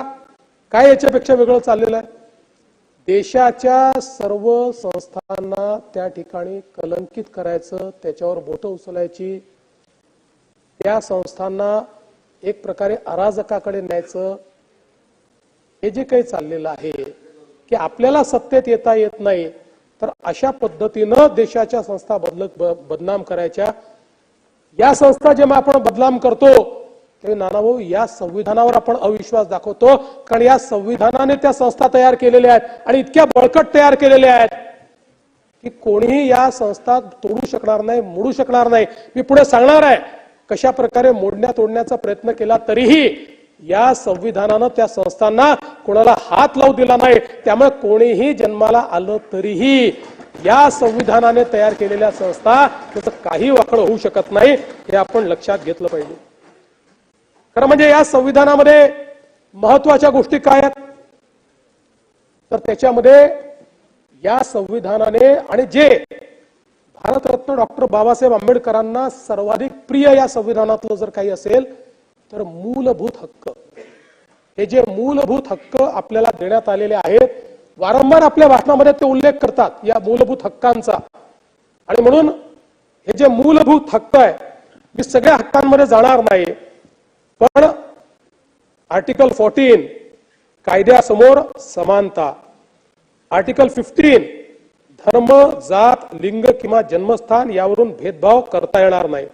काय याच्यापेक्षा वेगळं चाललेलं आहे. देशाच्या सर्व संस्थांना त्या ठिकाणी कलंकित करायचं, त्याच्यावर बोटं उचलायची, त्या संस्थांना एक प्रकारे अराजकाकडे न्यायचं, हे जे काही चाललेलं आहे की आपल्याला सत्तेत येता येत नाही तर अशा पद्धतीनं देशाच्या संस्था बदनाम करायच्या. या संस्था जेव्हा आपण बदनाम करतो तेव्हा नानाभाऊ या संविधानावर आपण अविश्वास दाखवतो. कारण या संविधानाने त्या संस्था तयार केलेल्या आहेत आणि इतक्या बळकट तयार केलेल्या आहेत की कोणीही या संस्था तोडू शकणार नाही, मोडू शकणार नाही. मी पुढे सांगणार आहे कशा प्रकारे मोडण्या तोडण्याचा प्रयत्न केला तरीही या संविधानानं त्या संस्थांना कोणाला हात लावू दिला नाही. त्यामुळे कोणीही जन्माला आलं तरीही या संविधानाने तयार केलेल्या संस्था त्याचं काही वाकड होऊ शकत नाही, हे आपण लक्षात घेतलं पाहिजे. खरं म्हणजे या संविधानामध्ये महत्वाच्या गोष्टी काय आहेत तर त्याच्यामध्ये या संविधानाने आणि जे भारतरत्न डॉक्टर बाबासाहेब आंबेडकरांना सर्वाधिक प्रिय या संविधानातलं जर काही असेल तर मूलभूत हक्क. हे जे मूलभूत हक्क आपल्याला देण्यात आलेले आहेत, वारंवार आपल्या भाषणामध्ये ते उल्लेख करतात या मूलभूत हक्कांचा. आणि म्हणून हे जे मूलभूत हक्क आहे, मी सगळ्या हक्कांमध्ये जाणार नाही, पण आर्टिकल 14 कायद्यासमोर समानता, आर्टिकल 15 धर्म, जात, लिंग किंवा जन्मस्थान यावरून भेदभाव करता येणार नाही,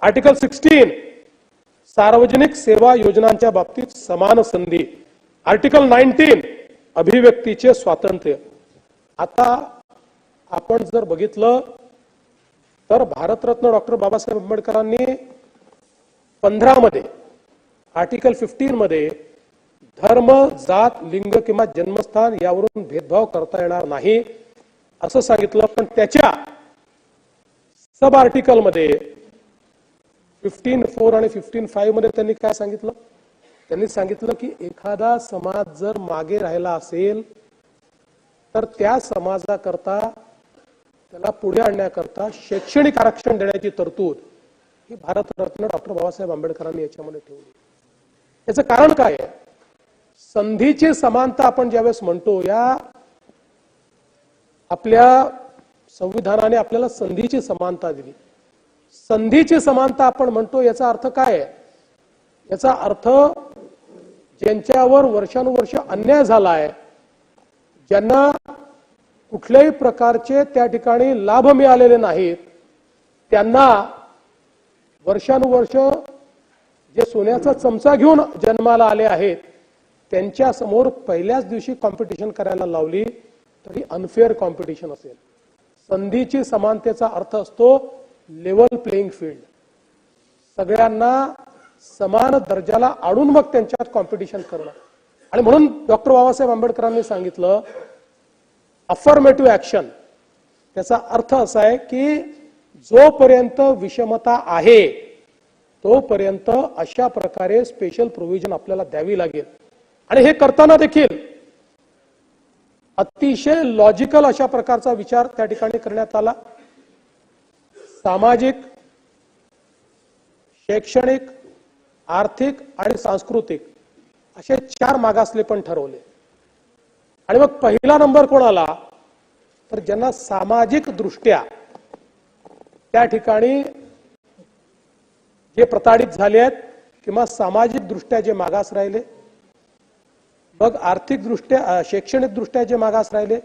आर्टिकल 16 सार्वजनिक सेवा योजनांच्या बाबतीत समान संधी, आर्टिकल 19 अभिव्यक्तीचे स्वातंत्र्य. आता आपण जर बघितलं तर भारतरत्न डॉक्टर बाबासाहेब आंबेडकरांनी 15 मध्ये आर्टिकल 15 मध्ये धर्म, जात, लिंग किंवा जन्मस्थान यावरून भेदभाव करता येणार नाही असं सांगितलं. पण त्याच्या सब आर्टिकल मध्ये 15.4 आणि 15.5 मध्ये त्यांनी काय सांगितलं? त्यांनी सांगितलं की एखादा समाज जर मागे राहिला असेल तर त्या समाजाकरता त्याला पुढे आणण्याकरता शैक्षणिक आरक्षण देण्याची तरतूद ही भारतरत्न डॉक्टर बाबासाहेब आंबेडकरांनी याच्यामध्ये ठेवली. याचं कारण काय आहे? संधीची समानता आपण ज्यावेळेस म्हणतो, या आपल्या संविधानाने आपल्याला संधीची समानता दिली. संधीची समानता आपण म्हणतो, याचा अर्थ काय आहे? याचा अर्थ ज्यांच्यावर वर्षानुवर्ष अन्याय झाला आहे, ज्यांना कुठल्याही प्रकारचे त्या ठिकाणी लाभ मिळालेले नाहीत, त्यांना वर्षानुवर्ष जे सोन्याचा चमचा घेऊन जन्माला आले आहेत, त्यांच्या समोर पहिल्याच दिवशी कॉम्पिटिशन करायला लावली तरी अनफेअर कॉम्पिटिशन असेल. संधीची समानतेचा अर्थ असतो लेवल प्लेइंग फील्ड. सगळ्यांना समान दर्जाला आणून मग त्यांच्यात कॉम्पिटिशन करणं. आणि म्हणून डॉक्टर बाबासाहेब आंबेडकरांनी सांगितलं अफर्मेटिव्ह ऍक्शन. त्याचा अर्थ असा आहे की जोपर्यंत विषमता आहे तोपर्यंत अशा प्रकारे स्पेशल प्रोव्हिजन आपल्याला द्यावी लागेल. आणि हे करताना देखील अतिशय लॉजिकल अशा प्रकारचा विचार त्या ठिकाणी करण्यात आला. सामाजिक, शैक्षणिक, आर्थिक आणि सांस्कृतिक असे 4 मागासले पण ठरवले. आणि मग पहिला नंबर कोणाला? तर ज्यांना सामाजिक दृष्ट्या त्या ठिकाणी जे प्रताडित झाले आहेत किंवा सामाजिक दृष्ट्या जे मागास राहिले, मग आर्थिक दृष्ट्या, शैक्षणिक दृष्ट्या जे मागास राहिले,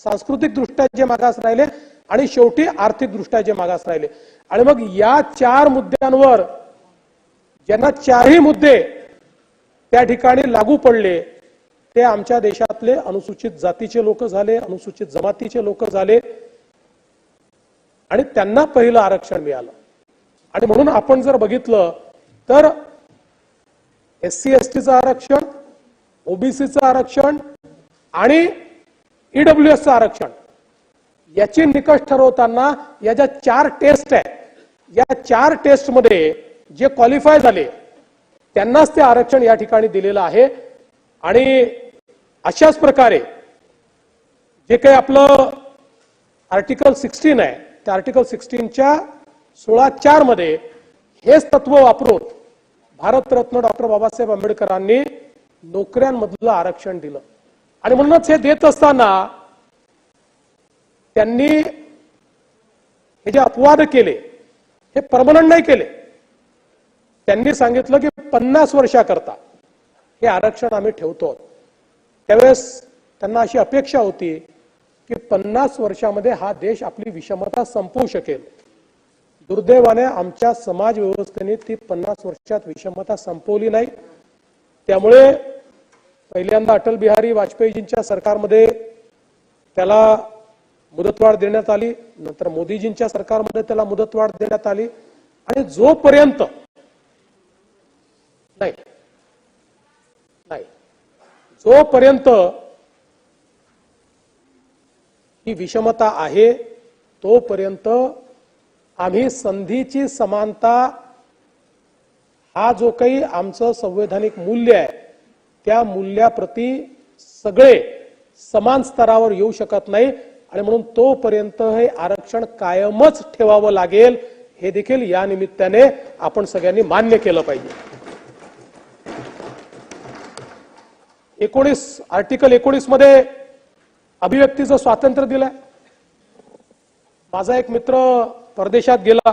सांस्कृतिक दृष्ट्या जे मागास राहिले आणि शेवटी आर्थिक दृष्ट्या जे मागास राहिले. आणि मग या 4 मुद्द्यांवर ज्यांना 4ही मुद्दे त्या ठिकाणी लागू पडले ते आमच्या देशातले अनुसूचित जातीचे लोक झाले, अनुसूचित जमातीचे लोक झाले आणि त्यांना पहिलं आरक्षण मिळालं. आणि म्हणून आपण जर बघितलं तर SC STचं आरक्षण, ओबीसीचं आरक्षण आणि EWSचं आरक्षण याचे निकष ठरवताना या ज्या 4 टेस्ट आहे, या 4 टेस्ट मध्ये जे क्वालिफाय झाले त्यांनाच ते आरक्षण या ठिकाणी दिलेलं आहे. आणि अशाच प्रकारे जे काही आपलं आर्टिकल 16 आहे त्या आर्टिकल 16च्या 16(4) मध्ये हेच तत्व वापरून भारतरत्न डॉक्टर बाबासाहेब आंबेडकरांनी नोकऱ्यांमधलं आरक्षण दिलं. आणि म्हणूनच हे देत असताना त्यांनी हे जे अपवाद केले हे परमनंट नाही केले. त्यांनी सांगितलं की 50 वर्षाकरता हे आरक्षण आम्ही ठेवतो. त्यावेळेस त्यांना अशी अपेक्षा होती की 50 वर्षामध्ये हा देश आपली विषमता संपवू शकेल. दुर्दैवाने आमच्या समाज व्यवस्थेने ती 50 वर्षात विषमता संपवली नाही. त्यामुळे पहिल्यांदा अटल बिहारी वाजपेयीजींच्या सरकारमध्ये त्याला मुदतवाढ देण्यात आली, नंतर मोदीजींच्या सरकारमध्ये त्याला मुदतवाढ देण्यात आली. आणि जोपर्यंत जोपर्यंत ही विषमता आहे तोपर्यंत आम्ही संधीची समानता हा जो काही आमचं संवैधानिक मूल्य आहे त्या मूल्याप्रती सगळे समान स्तरावर येऊ शकत नाही. आणि म्हणून तोपर्यंत हे आरक्षण कायमच ठेवावं लागेल हे देखील या निमित्ताने आपण सगळ्यांनी मान्य केलं पाहिजे. आर्टिकल 19 मध्ये अभिव्यक्तीचं स्वातंत्र्य दिलंय. माझा एक मित्र परदेशात गेला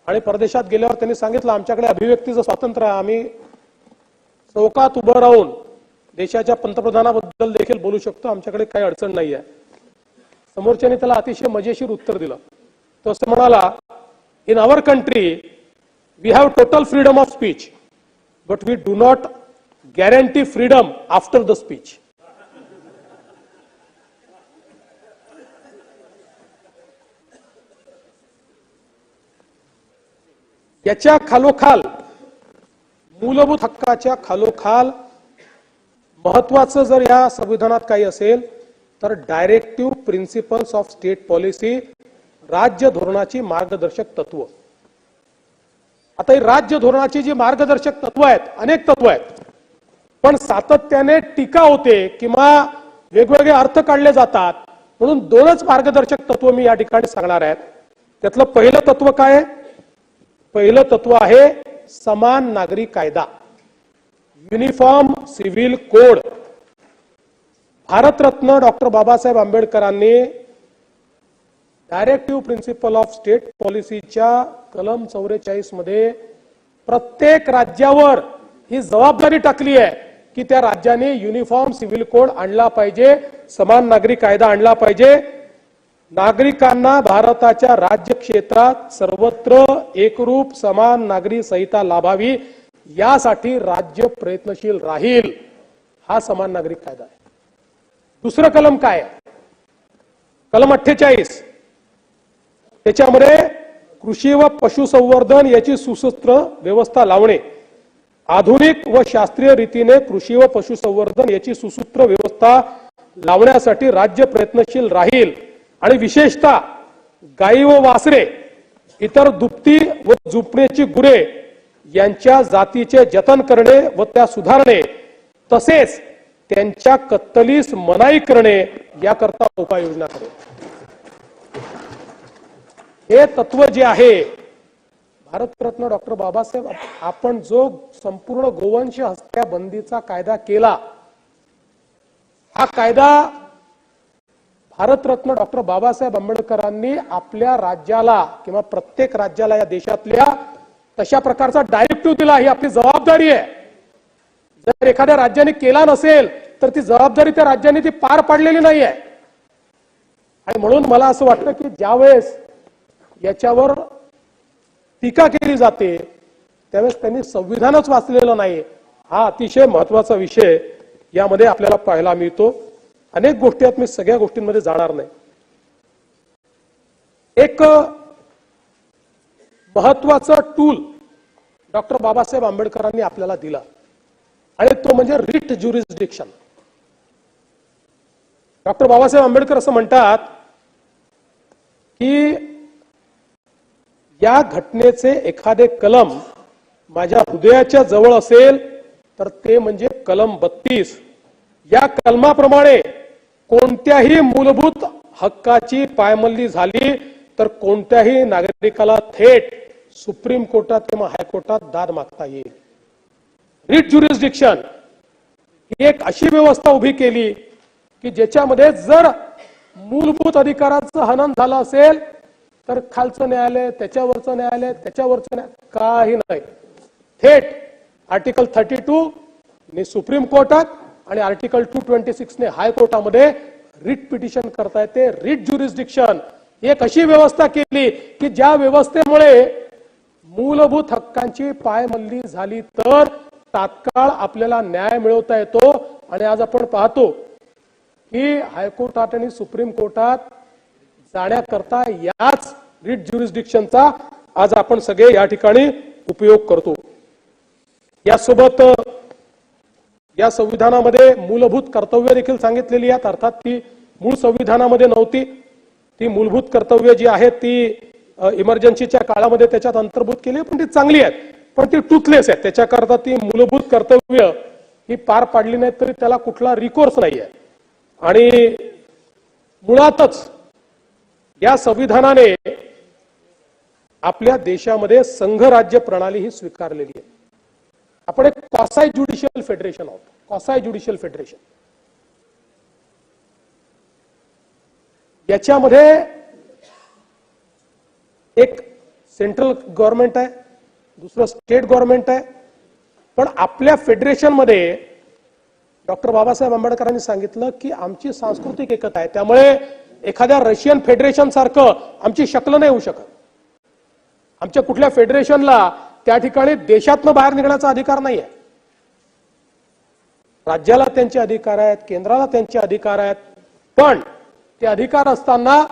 आणि परदेशात गेल्यावर त्यांनी सांगितलं आमच्याकडे अभिव्यक्तीचं स्वातंत्र्य आहे, आम्ही चौकात उभं राहून देशाच्या पंतप्रधानाबद्दल देखील बोलू शकतो, आमच्याकडे काही अडचण नाही आहे. समोरच्याने त्याला अतिशय मजेशीर उत्तर दिलं. तो असं म्हणाला, in our country we have total freedom of speech but we do not guarantee freedom after the speech. याच्या खालोखाल मूलभूत हक्काच्या खालोखाल महत्वाचं जर या संविधानात काही असेल तर directive principles of state policy, राज्य धोरणाची मार्गदर्शक तत्व. आता ही राज्य धोरणाची जी मार्गदर्शक तत्व आहेत, अनेक तत्व आहेत, पण सातत्याने टीका होते किंवा वेगवेगळे अर्थ काढले जातात. म्हणून 2च मार्गदर्शक तत्व मी या ठिकाणी सांगणार आहेत. त्यातलं पहिलं तत्व काय आहे? पहिलं तत्व आहे समान नागरी कायदा, uniform civil code. Bharat Ratna doctor Babasaheb आंबेडकरांनी डायरेक्टिव्ह प्रिन्सिपल ऑफ स्टेट पॉलिसीच्या कलम 44 मध्ये प्रत्येक राज्यावर ही जबाबदारी टाकली आहे की त्या राज्याने युनिफॉर्म सिव्हिल कोड आणला पाहिजे, समान नागरी कायदा आणला पाहिजे, नागरिकांना भारताच्या राज्य क्षेत्रात सर्वत्र एकरूप समान नागरी संहिता लाभावी यासाठी राज्य प्रयत्नशील राहील, हा समान नागरिक कायदा आहे. दुसरं कलम काय आहे? कलम 48 त्याच्यामध्ये कृषी व पशुसंवर्धन याची सुसूत्र व्यवस्था लावणे, आधुनिक व शास्त्रीय रीतीने कृषी व पशुसंवर्धन याची सुसूत्र व्यवस्था लावण्यासाठी राज्य प्रयत्नशील राहील आणि विशेषतः गायी व वासरे, इतर दुभती व झुपण्याची गुरे यांच्या जातीचे जतन करणे व त्या सुधारणे तसेच त्यांच्या कत्तलीस मनाई करणे याकरता उपाययोजना करेल. हे तत्व जे आहे भारतरत्न डॉक्टर बाबासाहेब आपण जो संपूर्ण गोवंश हत्या बंदीचा कायदा केला, हा कायदा भारतरत्न डॉक्टर बाबासाहेब आंबेडकरांनी आपल्या राज्याला किंवा प्रत्येक राज्याला या देशातल्या तशा प्रकारचा डायरेक्टिव्ह दिला. ही आपली जबाबदारी आहे. जर एखाद्या राज्याने केला नसेल तर ती जबाबदारी त्या राज्याने ती पार पाडलेली नाही आहे. आणि म्हणून मला असं वाटतं की ज्यावेळेस याच्यावर टीका केली जाते त्यावेळेस त्यांनी संविधानच वाचलेलं नाही. हा अतिशय महत्वाचा विषय यामध्ये आपल्याला पाहायला मिळतो. अनेक गोष्टी आहेत, मी सगळ्या गोष्टींमध्ये जाणार नाही. एक महत्वाचं टूल डॉक्टर बाबासाहेब आंबेडकरांनी आपल्याला दिला आणि तो म्हणजे writ jurisdiction. Doctor Babasaheb Ambedkar असं म्हणतात की या घटनेचे एखादे कलम माझ्या हृदयाच्या जवळ असेल तर ते म्हणजे कलम 32. या कलमाप्रमाणे कोणत्याही मूलभूत हक्काची पायमल्ली झाली तर कोणत्याही नागरिकाला थेट सुप्रीम कोर्टात किंवा हायकोर्टात दाद मागता येईल. रिट ज्युरिस्डिक्शन ही एक अशी व्यवस्था उभी केली की ज्याच्यामध्ये जर मूलभूत अधिकाराचं हनन झालं असेल तर खालचं न्यायालय, त्याच्यावरचं न्यायालय, त्याच्यावरचं न्यायालय काही नाही, थेट आर्टिकल 32 ने सुप्रीम कोर्टात आणि आर्टिकल 226 ने हायकोर्टामध्ये रिट पिटिशन करता येते. रिट ज्युरिस्डिक्शन एक अशी व्यवस्था केली की ज्या व्यवस्थेमुळे मूलभूत हक्कांची पायमल्ली झाली तर तात्काळ आपल्याला न्याय मिळवता येतो. आणि आज आपण पाहतो की हायकोर्टात आणि सुप्रीम कोर्टात जाण्याकरता याच रिट ज्युरिस्डिक्शनचा आज आपण सगळे या ठिकाणी उपयोग करतो. यासोबत या संविधानामध्ये मूलभूत कर्तव्य देखील सांगितलेली आहेत. अर्थात ती मूळ संविधानामध्ये नव्हती. ती मूलभूत कर्तव्य जी आहेत ती इमर्जन्सीच्या काळामध्ये त्याच्यात अंतर्भूत केली, पण ती चांगली आहेत, पण ती टूथलेस आहेत. त्याच्याकरता ती मूलभूत कर्तव्य ही पार पाडली नाही तरी त्याला कुठला रिकोर्स नाही आहे. आणि मुळातच या संविधानाने आपल्या देशामध्ये संघराज्य प्रणाली ही स्वीकारलेली आहे. आपण एक क्वासाय ज्युडिशियल फेडरेशन आहोत. क्वासाय ज्युडिशियल फेडरेशन याच्यामध्ये एक सेंट्रल गव्हर्नमेंट आहे, दुसरं स्टेट गव्हर्नमेंट आहे. पण आपल्या फेडरेशन मध्ये डॉक्टर बाबासाहेब आंबेडकरांनी सांगितलं की आमची सांस्कृतिक एकता आहे, त्यामुळे एखाद्या रशियन फेडरेशन सारखं आमची शक्ल नाही होऊ शकत. आमच्या कुठल्या फेडरेशनला त्या ठिकाणी देशातनं बाहेर निघण्याचा अधिकार नाही आहे. राज्याला त्यांचे अधिकार आहेत, केंद्राला त्यांचे अधिकार आहेत, पण ते अधिकार असताना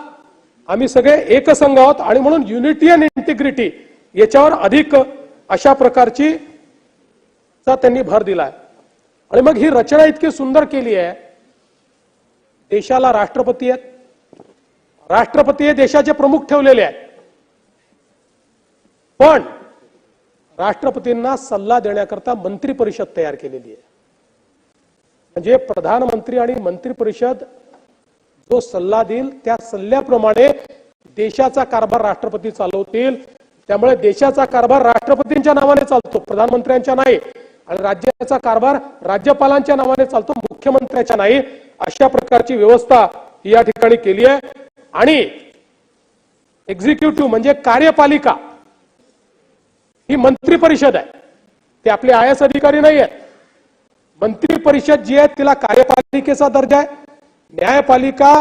आम्ही सगळे एकसंघ आहोत आणि म्हणून युनिटी अँड इंटिग्रिटी याच्यावर अधिक अशा प्रकारची त्यांनी भर दिलाय. आणि मग ही रचना इतकी सुंदर केली आहे. देशाला राष्ट्रपती आहेत, राष्ट्रपती हे देशाचे प्रमुख ठेवलेले आहेत, पण राष्ट्रपतींना सल्ला देण्याकरता मंत्री परिषद तयार केलेली आहे. म्हणजे प्रधानमंत्री आणि मंत्री परिषद जो सल्ला देईल त्या सल्ल्याप्रमाणे देशाचा कारभार राष्ट्रपती चालवतील. त्यामुळे देशाचा कारभार राष्ट्रपतींच्या नावाने चालतो, प्रधानमंत्र्यांच्या नाही. आणि राज्याचा कारभार राज्यपालांच्या नावाने चालतो, मुख्यमंत्र्यांच्या नाही. अशा प्रकारची व्यवस्था या ठिकाणी केली आहे. आणि एक्झिक्युटिव्ह म्हणजे कार्यपालिका ही मंत्री परिषद आहे. ते आपले आय एस अधिकारी नाही आहेत. मंत्री परिषद जी आहे तिला कार्यपालिकेचा दर्जा आहे. न्यायपालिका,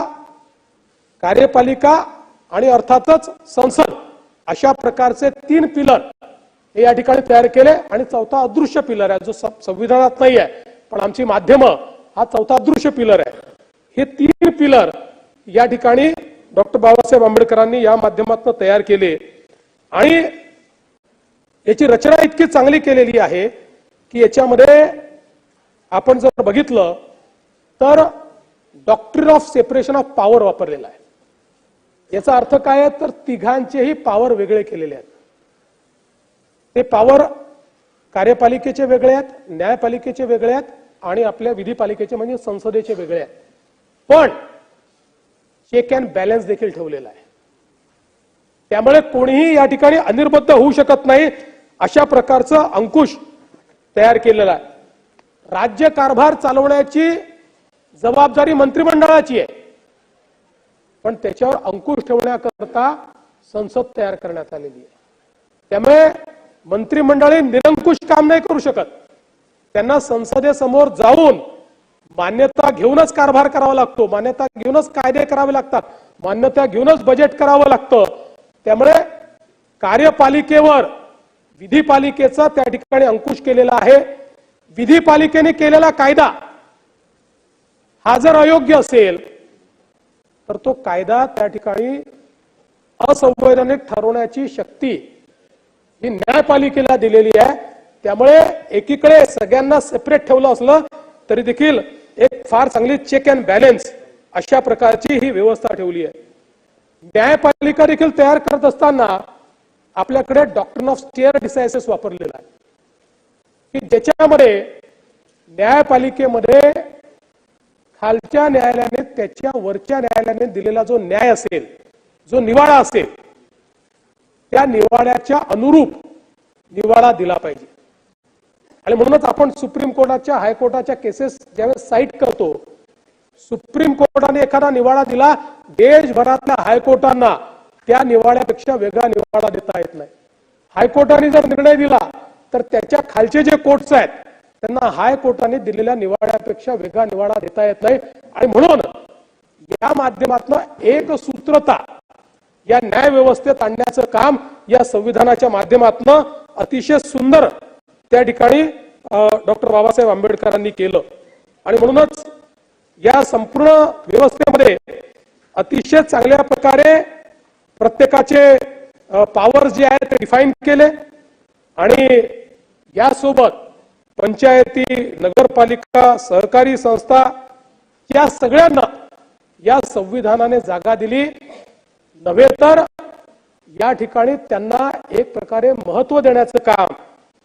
कार्यपालिका आणि अर्थातच संसद अशा प्रकारचे 3 पिलर हे या ठिकाणी तयार केले आणि चौथा अदृश्य पिलर आहे जो संविधानात नाही आहे पण आमची माध्यमं हा चौथा अदृश्य पिलर आहे. हे 3 पिलर या ठिकाणी डॉक्टर बाबासाहेब आंबेडकरांनी या माध्यमातून तयार केले आणि याची रचना इतकी चांगली केलेली आहे की याच्यामध्ये आपण जर बघितलं तर doctrine of separation of power वापरलेला आहे. याचा अर्थ काय आहे तर तिघांचेही पॉवर वेगळे केलेले आहेत. ते पॉवर कार्यपालिकेचे वेगळे आहेत, न्यायपालिकेचे वेगळे आहेत आणि आपल्या विधिपालिकेचे म्हणजे संसदेचे वेगळे आहेत. पण चेक अँड बॅलन्स देखील ठेवलेला आहे. त्यामुळे कोणीही या ठिकाणी अनिर्बद्ध होऊ शकत नाही अशा प्रकारचं अंकुश तयार केलेला आहे. राज्य कारभार चालवण्याची जबाबदारी मंत्रिमंडळाची आहे पण त्याच्यावर अंकुश ठेवण्याकरता संसद तयार करण्यात आलेली आहे. त्यामुळे मंत्रिमंडळे निरंकुश काम नाही करू शकत. त्यांना संसदेसमोर जाऊन मान्यता घेऊनच कारभार करावा लागतो, मान्यता घेऊनच कायदे करावे लागतात, मान्यता घेऊनच बजेट करावं लागतं. त्यामुळे कार्यपालिकेवर विधिपालिकेचा त्या ठिकाणी अंकुश केलेला आहे. विधिपालिकेने केलेला कायदा हा जर अयोग्य असेल तर तो कायदा त्या ठिकाणी असंवैधानिक ठरवण्याची शक्ती ही न्यायपालिकेला दिलेली आहे. त्यामुळे एकीकडे सगळ्यांना सेपरेट ठेवलं असलं तरी देखील एक फार चांगली चेक अँड बॅलन्स अशा प्रकारची ही व्यवस्था ठेवली आहे. न्यायपालिका देखील तयार करत असताना आपल्याकडे डॉक्ट्रिन ऑफ स्टेअर डिसायसेस वापरलेला आहे की ज्याच्यामध्ये न्यायपालिकेमध्ये खालच्या न्यायालयाने त्याच्या वरच्या न्यायालयाने दिलेला जो न्याय असेल, जो निवाडा असेल त्या निवाड्याच्या अनुरूप निवाडा दिला पाहिजे. आणि म्हणूनच आपण सुप्रीम कोर्टाच्या हायकोर्टाच्या केसेस ज्यावेळेस साईट करतो, सुप्रीम कोर्टाने एखादा निवाडा दिला, देशभरातल्या हायकोर्टांना त्या निवाड्यापेक्षा वेगळा निवाडा देता येत नाही. हायकोर्टाने जर निर्णय दिला तर त्याच्या खालचे जे कोर्ट्स आहेत त्यांना हायकोर्टाने दिलेल्या निवाड्यापेक्षा वेगळा निवाडा देता येत नाही. आणि म्हणून या माध्यमातून एक सूत्रता या न्याय व्यवस्थेत आणण्याचं काम या संविधानाच्या माध्यमातून अतिशय सुंदर त्या ठिकाणी डॉक्टर बाबासाहेब आंबेडकरांनी केलं. आणि म्हणूनच या संपूर्ण व्यवस्थेमध्ये अतिशय चांगल्या प्रकारे प्रत्येकाचे पॉवर जे आहे ते डिफाईन केले आणि यासोबत पंचायती, नगरपालिका, सहकारी संस्था या सगळ्यांना या संविधानाने जागा दिली. नव्हे तर या ठिकाणी त्यांना एक प्रकारे महत्व देण्याचं काम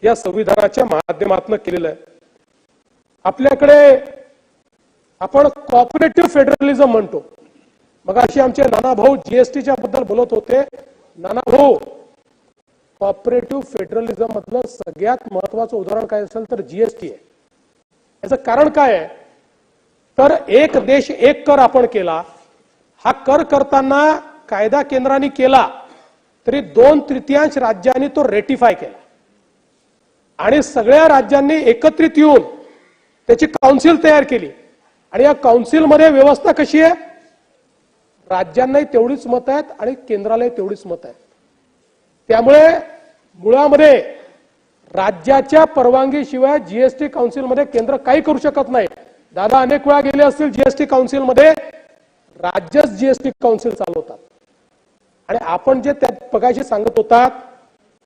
या संविधानाच्या माध्यमातून केलेलं आहे. आपल्याकडे आपण कॉपरेटिव्ह फेडरलिझम म्हणतो. मग अशी आमचे नाना भाऊ जीएसटीच्या बद्दल बोलत होते. नाना भाऊ, कॉपरेटिव्ह फेडरलिझम मधलं सगळ्यात महत्वाचं उदाहरण काय असेल तर जीएसटी आहे. याचं कारण काय आहे तर एक देश एक कर आपण केला. हा कर करताना कायदा केंद्राने केला तरी 2/3 राज्यांनी तो रेटिफाय केला आणि सगळ्या राज्यांनी एकत्रित येऊन त्याची काउन्सिल तयार केली. आणि या काउन्सिलमध्ये व्यवस्था कशी आहे, राज्यांनाही तेवढीच मत आहेत आणि केंद्रालाही तेवढीच मत आहेत. त्यामुळे मुळामध्ये राज्याच्या परवानगीशिवाय जीएसटी काउन्सिलमध्ये केंद्र काही करू शकत नाही. दादा अनेक वेळा गेले असतील जीएसटी काउन्सिलमध्ये, राज्यच जीएसटी काउन्सिल चालवतात. आणि आपण जे त्या पगाशी सांगत होतात,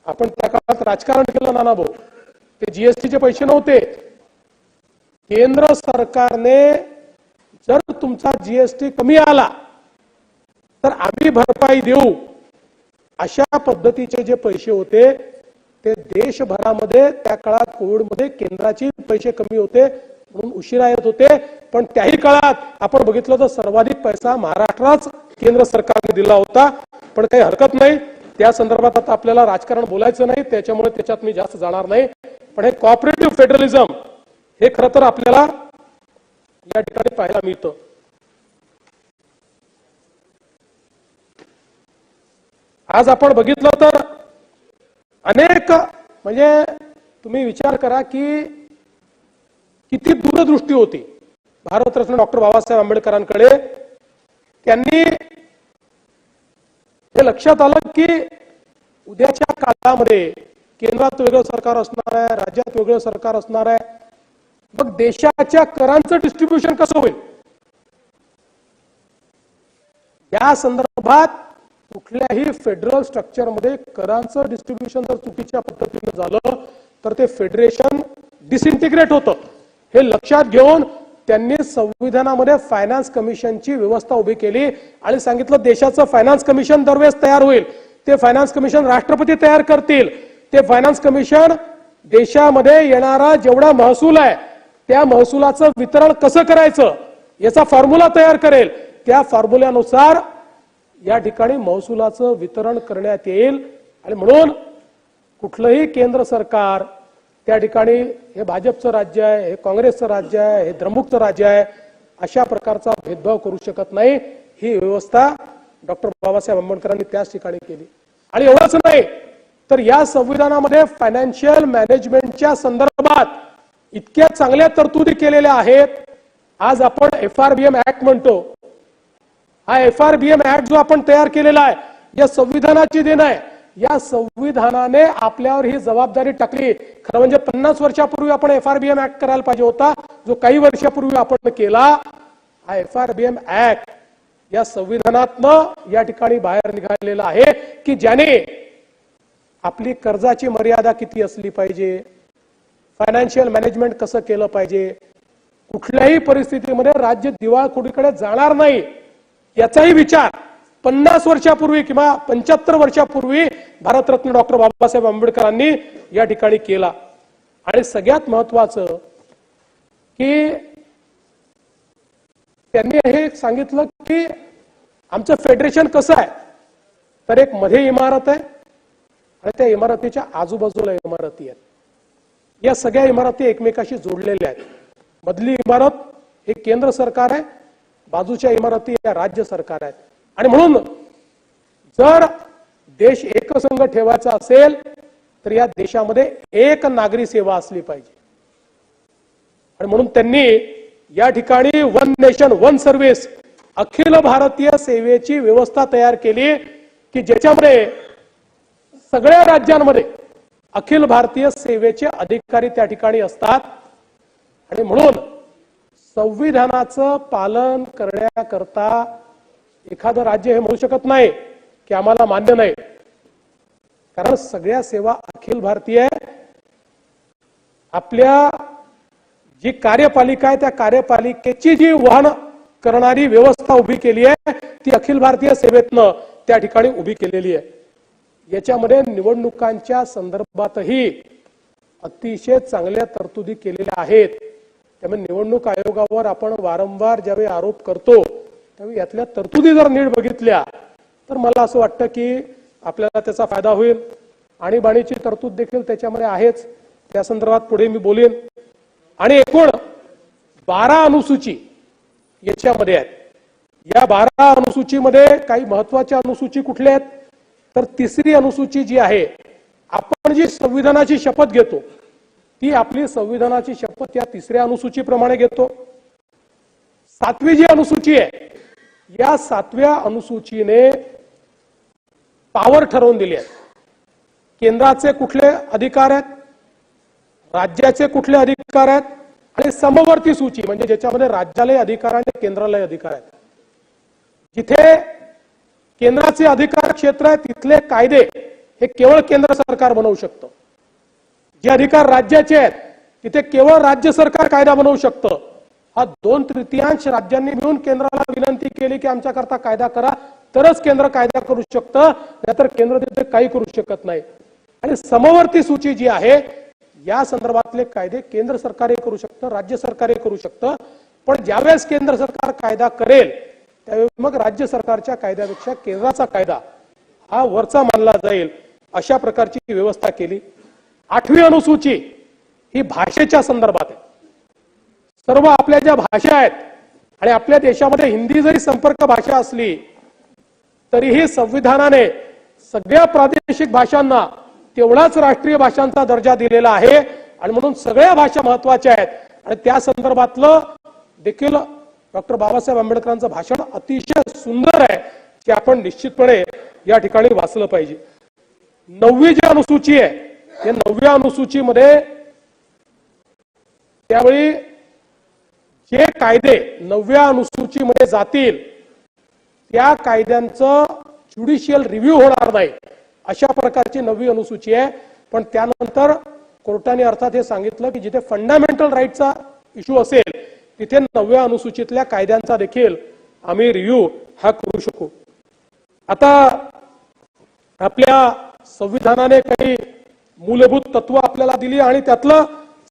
आपण त्या काळात राजकारण केलं नाना भाऊ, ते जीएसटीचे पैसे नव्हते. केंद्र सरकारने जर तुमचा जीएसटी कमी आला तर आम्ही भरपाई देऊ अशा पद्धतीचे जे पैसे होते ते देशभरामध्ये त्या काळात कोविडमध्ये केंद्राचे पैसे कमी होते म्हणून उशिरा येत होते. पण त्याही काळात आपण बघितलं तर सर्वाधिक पैसा महाराष्ट्राच केंद्र सरकारने दिला होता. पण काही हरकत नाही, त्या संदर्भात आता आपल्याला राजकारण बोलायचं नाही, त्याच्यामुळे त्याच्यात मी जास्त जाणार नाही. पण हे कॉपरेटिव्ह फेडरलिझम हे खरं तर आपल्याला या ठिकाणी पाहायला मिळतं. आज आपण बघितलं तर अनेक म्हणजे तुम्ही विचार करा की किती दूरदृष्टी होती भारतरत्न डॉक्टर बाबासाहेब आंबेडकरांकडे. त्यांनी हे लक्षात आलं की उद्याच्या काळामध्ये केंद्रात वेगळं सरकार असणार आहे, राज्यात वेगळं सरकार असणार आहे, मग देशाच्या करांचं डिस्ट्रीब्युशन कसं होईल या संदर्भात कुठल्याही फेडरल स्ट्रक्चरमध्ये करांचं डिस्ट्रीब्युशन जर चुकीच्या पद्धतीने झालं तर ते फेडरेशन डिसइंटिग्रेट होतं. हे लक्षात घेऊन त्यांनी संविधानामध्ये फायनान्स कमिशनची व्यवस्था उभी केली आणि सांगितलं देशाचं फायनान्स कमिशन दरवेळेस तयार होईल. ते फायनान्स कमिशन राष्ट्रपती तयार करतील. ते फायनान्स कमिशन देशामध्ये येणारा जेवढा महसूल आहे त्या महसुलाचं वितरण कसं करायचं याचा फॉर्म्युला तयार करेल. त्या फॉर्म्युल्यानुसार या ठिकाणी महसुलाचं वितरण करण्यात येईल. आणि म्हणून कुठलंही केंद्र सरकार त्या ठिकाणी हे भाजपचं राज्य आहे, हे काँग्रेसचं राज्य आहे, हे द्रमुकचं राज्य आहे अशा प्रकारचा भेदभाव करू शकत नाही. ही व्यवस्था डॉक्टर बाबासाहेब आंबेडकरांनी त्याच ठिकाणी केली. आणि एवढंच नाही तर या संविधानामध्ये फायनान्शियल मॅनेजमेंटच्या संदर्भात इतक्या चांगल्या तरतुदी केलेल्या आहेत. आज आपण FRBM ऍक्ट म्हणतो. हा FRBM ऍक्ट जो आपण तयार केलेला आहे या संविधानाची देण आहे. या संविधानाने आपल्यावर ही जबाबदारी टाकली. खरं म्हणजे 50 वर्षापूर्वी आपण FRBM ऍक्ट करायला पाहिजे होता जो काही वर्षापूर्वी आपण केला. हा FRBM ऍक्ट या संविधानातनं या ठिकाणी बाहेर निघालेला आहे की ज्याने आपली कर्जाची मर्यादा किती असली पाहिजे, फायनान्शियल मॅनेजमेंट कसं केलं पाहिजे, कुठल्याही परिस्थितीमध्ये राज्य दिवाळखोरीकडे जाणार नाही याचाही विचार 50 वर्षापूर्वी किंवा 75 वर्षापूर्वी भारतरत्न डॉक्टर बाबासाहेब आंबेडकरांनी या ठिकाणी केला. आणि सगळ्यात महत्वाचं की त्यांनी हे सांगितलं की आमचं फेडरेशन कसं आहे तर एक मध्ये इमारत आहे आणि त्या इमारतीच्या आजूबाजूला इमारती आहेत. या सगळ्या इमारती एकमेकाशी जोडलेल्या आहेत. मधली इमारत हे केंद्र सरकार आहे, बाजूच्या इमारती या राज्य सरकार आहेत. आणि म्हणून जर देश एकसंघ ठेवायचा असेल तर या देशामध्ये एक नागरी सेवा असली पाहिजे. आणि म्हणून त्यांनी या ठिकाणी one nation one service Akhil Bharatiya सेवेची व्यवस्था तयार केली की ज्याच्यामध्ये सगळ्या राज्यांमध्ये अखिल भारतीय सेवेचे अधिकारी त्या ठिकाणी असतात. आणि म्हणून संविधानाचं पालन करण्याकरता एखादं राज्य हे म्हणू शकत नाही की आम्हाला मान्य नाही, कारण सगळ्या सेवा अखिल भारतीय आहे. आपल्या जी कार्यपालिका आहे त्या कार्यपालिकेची जी वहन करणारी व्यवस्था उभी केली आहे ती अखिल भारतीय सेवेतनं त्या ठिकाणी उभी केलेली आहे. याच्यामध्ये निवडणुकांच्या संदर्भातही अतिशय चांगल्या तरतुदी केलेल्या आहेत. त्यामुळे निवडणूक आयोगावर आपण वारंवार ज्यावेळी आरोप करतो त्यावेळी यातल्या तरतुदी जर नीट बघितल्या तर मला असं वाटतं की आपल्याला त्याचा फायदा होईल. आणीबाणीची तरतूद देखील त्याच्यामध्ये आहेच, त्या संदर्भात पुढे मी बोलेन. आणि एकूण 12 अनुसूची याच्यामध्ये आहेत. या 12 अनुसूचीमध्ये काही महत्वाच्या अनुसूची कुठल्या आहेत तर तिसरी अनुसूची जी आहे, आपण जी संविधानाची शपथ घेतो ती आपली संविधानाची शपथ या तिसऱ्या अनुसूचीप्रमाणे घेतो. 7वी जी अनुसूची आहे या 7व्या अनुसूचीने पॉवर ठरवून दिली आहे. केंद्राचे कुठले अधिकार आहेत, राज्याचे कुठले अधिकार आहेत आणि समवर्ती सूची म्हणजे ज्याच्यामध्ये राज्यालाही अधिकार आणि केंद्रालाही अधिकार आहेत. जिथे केंद्राचे अधिकार क्षेत्र आहे तिथले कायदे हे केवळ केंद्र सरकार बनवू शकतं. जे अधिकार राज्याचे आहेत तिथे केवळ राज्य सरकार कायदा बनवू शकतं. हा 2/3 राज्यांनी मिळून केंद्राला विनंती केली की आमच्याकरता कायदा करा तरच केंद्र कायदा करू शकतं, नाहीतर केंद्र तिथे काही करू शकत नाही. आणि समवर्ती सूची जी आहे या संदर्भातले कायदे केंद्र सरकारही करू शकतं, राज्य सरकारही करू शकतं. पण ज्यावेळेस केंद्र सरकार कायदा करेल त्यावेळी मग राज्य सरकारच्या कायद्यापेक्षा केंद्राचा कायदा हा वरचा मानला जाईल अशा प्रकारची व्यवस्था केली. 8वी अनुसूची ही भाषेच्या संदर्भात आहे. सर्व आपल्या ज्या भाषा आहेत आणि आपल्या देशामध्ये हिंदी जरी संपर्क भाषा असली तरीही संविधानाने सगळ्या प्रादेशिक भाषांना तेवढाच राष्ट्रीय भाषांचा दर्जा दिलेला आहे आणि म्हणून सगळ्या भाषा महत्वाच्या आहेत आणि त्या संदर्भातलं देखील डॉक्टर बाबासाहेब आंबेडकरांचं भाषण अतिशय सुंदर आहे की आपण निश्चितपणे या ठिकाणी वाचलं पाहिजे. 9वी जी अनुसूची आहे या 9व्या अनुसूचीमध्ये त्यावेळी जे कायदे 9व्या अनुसूचीमध्ये जातील त्या कायद्यांचं ज्युडिशियल रिव्ह्यू होणार नाही अशा प्रकारची 9वी अनुसूची आहे. पण त्यानंतर कोर्टाने अर्थात हे सांगितलं की जिथे फंडामेंटल राईटचा इश्यू असेल तिथे 9व्या अनुसूचीतल्या कायद्यांचा देखील आम्ही रिव्ह्यू हा करू शकू. आता आपल्या संविधानाने काही मूलभूत तत्व आपल्याला दिली आणि त्यातलं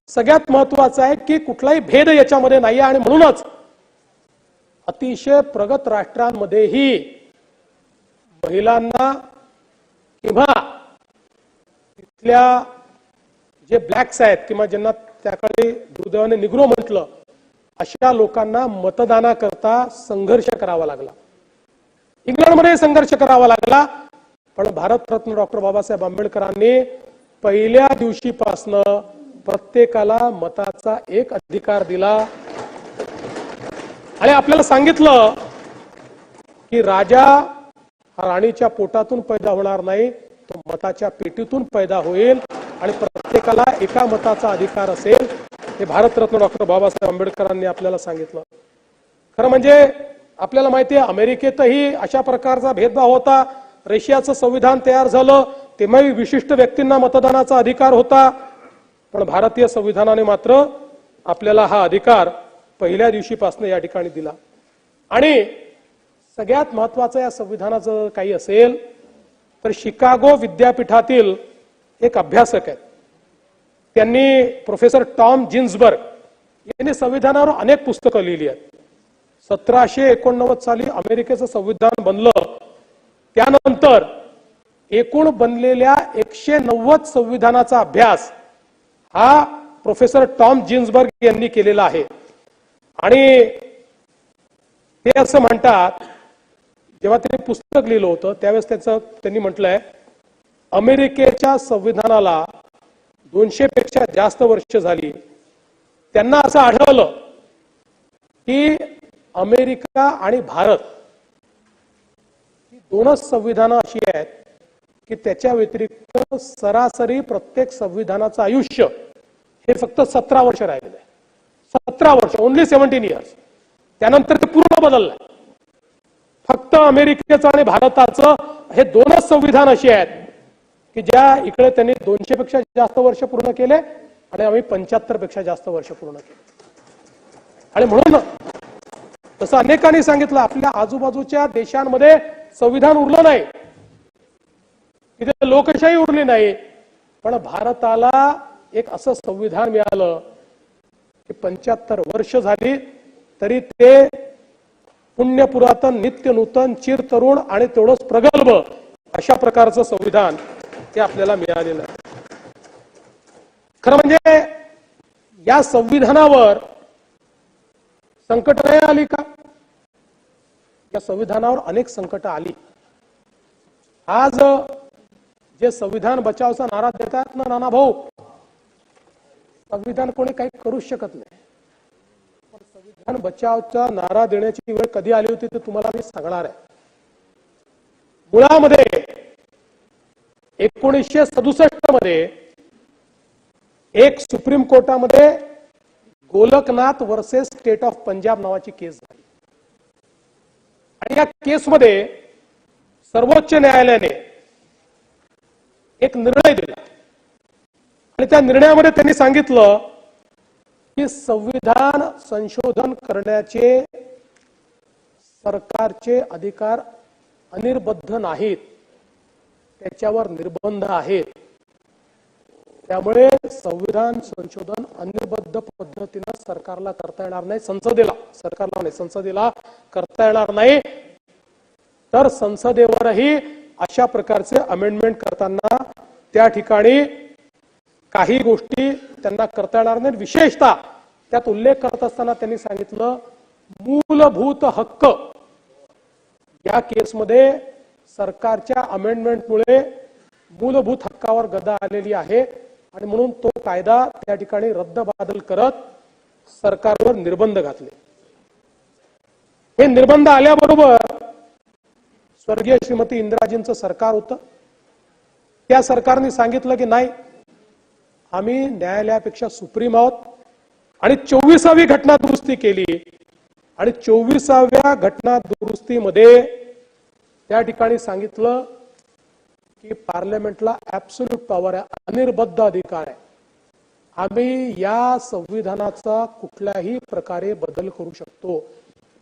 सगळ्यात महत्वाचं आहे की कुठलाही भेद याच्यामध्ये नाही आणि म्हणूनच अतिशय प्रगत राष्ट्रांमध्येही महिलांना किंवा तिथल्या जे ब्लॅक्स आहेत किंवा ज्यांना त्याकडे दुर्दैवाने निग्रो म्हटलं अशा लोकांना मतदानाकरता संघर्ष करावा लागला. इंग्लंडमध्ये संघर्ष करावा लागला. पण भारतरत्न डॉक्टर बाबासाहेब आंबेडकरांनी पहिल्या दिवशीपासनं प्रत्येकाला मताचा एक अधिकार दिला आणि आपल्याला सांगितलं की राजा हा राणीच्या पोटातून पैदा होणार नाही, तो मताच्या पेटीतून पैदा होईल आणि प्रत्येकाला एका मताचा अधिकार असेल. हे भारतरत्न डॉक्टर बाबासाहेब आंबेडकरांनी आपल्याला सांगितलं. खरं म्हणजे आपल्याला माहिती आहे अमेरिकेतही अशा प्रकारचा भेदभाव होता. रशियाचं संविधान तयार झालं तेव्हाही विशिष्ट व्यक्तींना मतदानाचा अधिकार होता. पण भारतीय संविधानाने मात्र आपल्याला हा अधिकार पहिल्या दिवशीपासून या ठिकाणी दिला. आणि सगळ्यात महत्वाचं या संविधानाचं काही असेल तर शिकागो विद्यापीठातील एक अभ्यासक आहेत, त्यांनी प्रोफेसर टॉम जिन्सबर्ग यांनी संविधानावर अनेक पुस्तकं लिहिली आहेत. 1789 साली अमेरिकेचं संविधान बनलं. त्यानंतर एकूण बनलेल्या 190 संविधानाचा अभ्यास हा प्रोफेसर टॉम जिन्सबर्ग यांनी केलेला आहे. आणि ते असं म्हणतात, जेव्हा त्यांनी पुस्तक लिहिलं होतं त्यावेळेस त्यांनी म्हटलंय अमेरिकेच्या संविधानाला 200 पेक्षा जास्त वर्ष झाली. त्यांना असं आढळलं की अमेरिका आणि भारत ही दोनच संविधानं अशी आहेत की त्याच्या व्यतिरिक्त सरासरी प्रत्येक संविधानाचं आयुष्य हे फक्त 17 वर्ष राहिलेलं आहे. 17 वर्ष, ओनली 17 इयर्स. त्यानंतर ते पूर्ण बदललंय. फक्त अमेरिकेचं आणि भारताचं हे दोनच संविधान अशी आहेत की ज्या इकडे त्यांनी 200 पेक्षा जास्त वर्ष पूर्ण केले आणि आम्ही 75 पेक्षा जास्त वर्ष पूर्ण केले. आणि म्हणून तसं अनेकांनी सांगितलं आपल्या आजूबाजूच्या देशांमध्ये संविधान उरलं नाही, तिथे लोकशाही उरली नाही, पण भारताला एक असं संविधान मिळालं की 75 वर्ष झाली तरी ते पुण्य पुरातन, नित्य नूतन, चिर तरुण आणि तेवढंच प्रगल्भ अशा प्रकारचं संविधान ते आपल्याला मिळालेलं आहे. खरं म्हणजे या संविधानावर संकट नाही आली का? या संविधानावर अनेक संकट आली. आज जे संविधान बचावचा नारा देतात ना नाना भाऊ, संविधान कोणी काही करू शकत नाही. पण संविधान बचावचा नारा देण्याची वेळ कधी आली होती ते तुम्हाला मी सांगणार आहे. मुळामध्ये 1967 मध्ये एक सुप्रीम कोर्टामध्ये Golaknath versus state of Punjab नावाची केस झाली आणि या केसमध्ये सर्वोच्च न्यायालयाने एक निर्णय दिला आणि त्या निर्णयामध्ये त्यांनी सांगितलं की संविधान संशोधन करण्याचे सरकारचे अधिकार अनिर्बद्ध नाहीत, त्याच्यावर निर्बंध आहेत. त्यामुळे संविधान संशोधन अनिर्बद्ध पद्धतीने सरकारला करता येणार नाही, सरकारला नाही, संसदेला करता येणार नाही. तर संसदेवरही अशा प्रकारचे अमेंडमेंट करताना त्या ठिकाणी काही गोष्टी त्यांना करता येणार नाही. विशेषतः त्यात उल्लेख करत असताना त्यांनी सांगितलं मूलभूत हक्क या केसमध्ये सरकारच्या अमेंडमेंटमुळे मूलभूत हक्कावर गदा आलेली आहे आणि म्हणून तो कायदा त्या ठिकाणी रद्दबादल करत सरकारवर निर्बंध घातले. हे निर्बंध आल्याबरोबर स्वर्गीय श्रीमती इंदिराजींचं सरकार होतं. त्या सरकारने सांगितलं की नाही, आम्ही न्यायालयापेक्षा सुप्रीम आहोत आणि 24वी घटना दुरुस्ती केली आणि 24व्या घटना दुरुस्तीमध्ये त्या ठिकाणी सांगितलं की पार्लमेंटला ऍब्सोल्यूट पॉवर आहे, अनिर्बद्ध अधिकार आहे. आम्ही या संविधानाचा कुठल्याही प्रकारे बदल करू शकतो.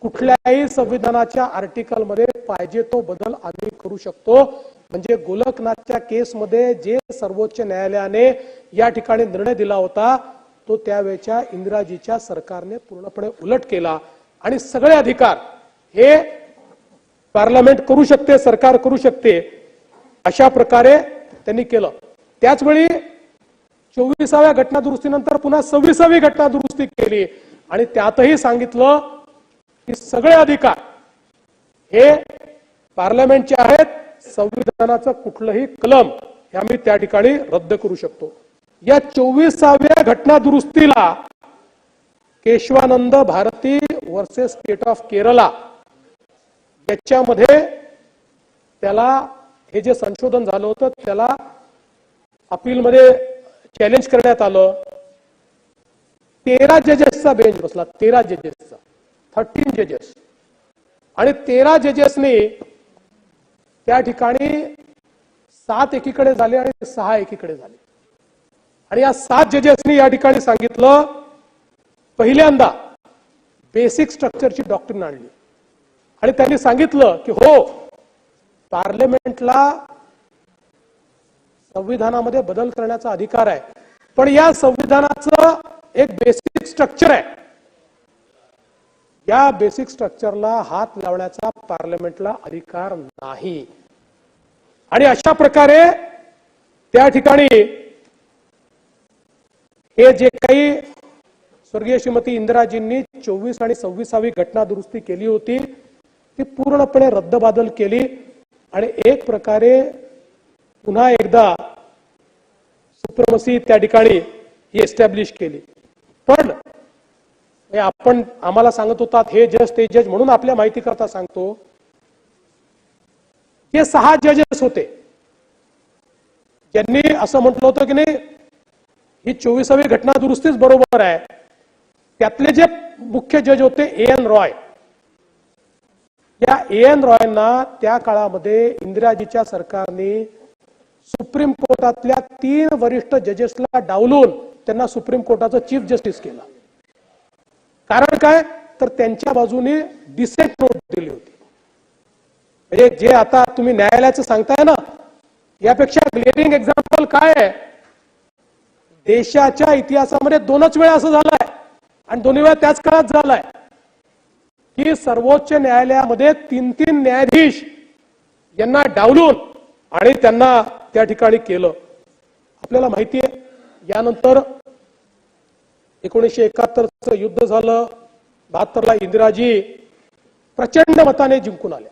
कुठल्याही संविधानाच्या आर्टिकलमध्ये पाहिजे तो बदल आम्ही करू शकतो. म्हणजे गोलकनाथच्या केसमध्ये जे सर्वोच्च न्यायालयाने या ठिकाणी निर्णय दिला होता तो त्यावेळेच्या इंदिराजीच्या सरकारने पूर्णपणे उलट केला आणि सगळे अधिकार हे पार्लमेंट करू शकते, सरकार करू शकते, अशा प्रकारे त्यांनी केलं. त्याचवेळी 24व्या घटना दुरुस्तीनंतर पुन्हा 26वी घटना दुरुस्ती केली आणि त्यातही सांगितलं की सगळे अधिकार हे पार्लमेंटचे आहेत. संविधानाचं कुठलंही कलम हे आम्ही त्या ठिकाणी रद्द करू शकतो. या 24व्या घटना दुरुस्तीला Kesavananda Bharati versus state of Kerala याच्यामध्ये त्याला हे जे संशोधन झालं होतं त्याला अपीलमध्ये चॅलेंज करण्यात आलं. 13 जजेसचा बेंच बसला, 13 जजेसचा, 13 जजेस आणि 13 जजेसनी त्या ठिकाणी 7 एकीकडे झाले आणि 6 एकीकडे झाले आणि या 7 जजेसनी या ठिकाणी सांगितलं, पहिल्यांदा बेसिक स्ट्रक्चरची डॉक्ट्रिन आणली आणि त्यांनी सांगितलं की हो, पार्लमेंटला संविधानामध्ये बदल करण्याचा अधिकार आहे, पण या संविधानाचं एक बेसिक स्ट्रक्चर आहे, या बेसिक स्ट्रक्चरला हात लावण्याचा पार्लमेंटला अधिकार नाही. आणि अशा प्रकारे त्या ठिकाणी हे जे काही स्वर्गीय श्रीमती इंदिराजींनी 24 आणि 26वी घटना दुरुस्ती केली होती ती पूर्णपणे रद्दबादल केली आणि एक प्रकारे पुन्हा एकदा सुप्रमसी त्या ठिकाणी ही एस्टॅब्लिश केली. पण आपण आम्हाला सांगत होतात हे जज ते जज, म्हणून आपल्या माहिती करता सांगतो, हे 6 जजेस होते ज्यांनी असं म्हटलं होतं की नाही ही 24वी घटना दुरुस्तीच बरोबर आहे. त्यातले जे मुख्य जज होते A.N. रॉय, या A.N. रॉयना त्या काळामध्ये इंदिराजीच्या सरकारने सुप्रीम कोर्टातल्या 3 वरिष्ठ जजेसला डावलून त्यांना सुप्रीम कोर्टाचं चीफ जस्टिस केलं. कारण काय, तर त्यांच्या बाजूने डिसेंट नोट दिली होती. म्हणजे जे आता तुम्ही न्यायालयाचं सांगताय ना, यापेक्षा ग्लेरिंग एक्झाम्पल काय आहे, देशाच्या इतिहासामध्ये 2च वेळा असं झालंय आणि 2 वेळा त्याच काळात झालाय की सर्वोच्च न्यायालयामध्ये 3 न्यायाधीश यांना डावलून आणि त्यांना त्या ठिकाणी केलं. आपल्याला माहिती आहे यानंतर 1971चं युद्ध झालं, 72ला इंदिराजी प्रचंड मताने जिंकून आल्या,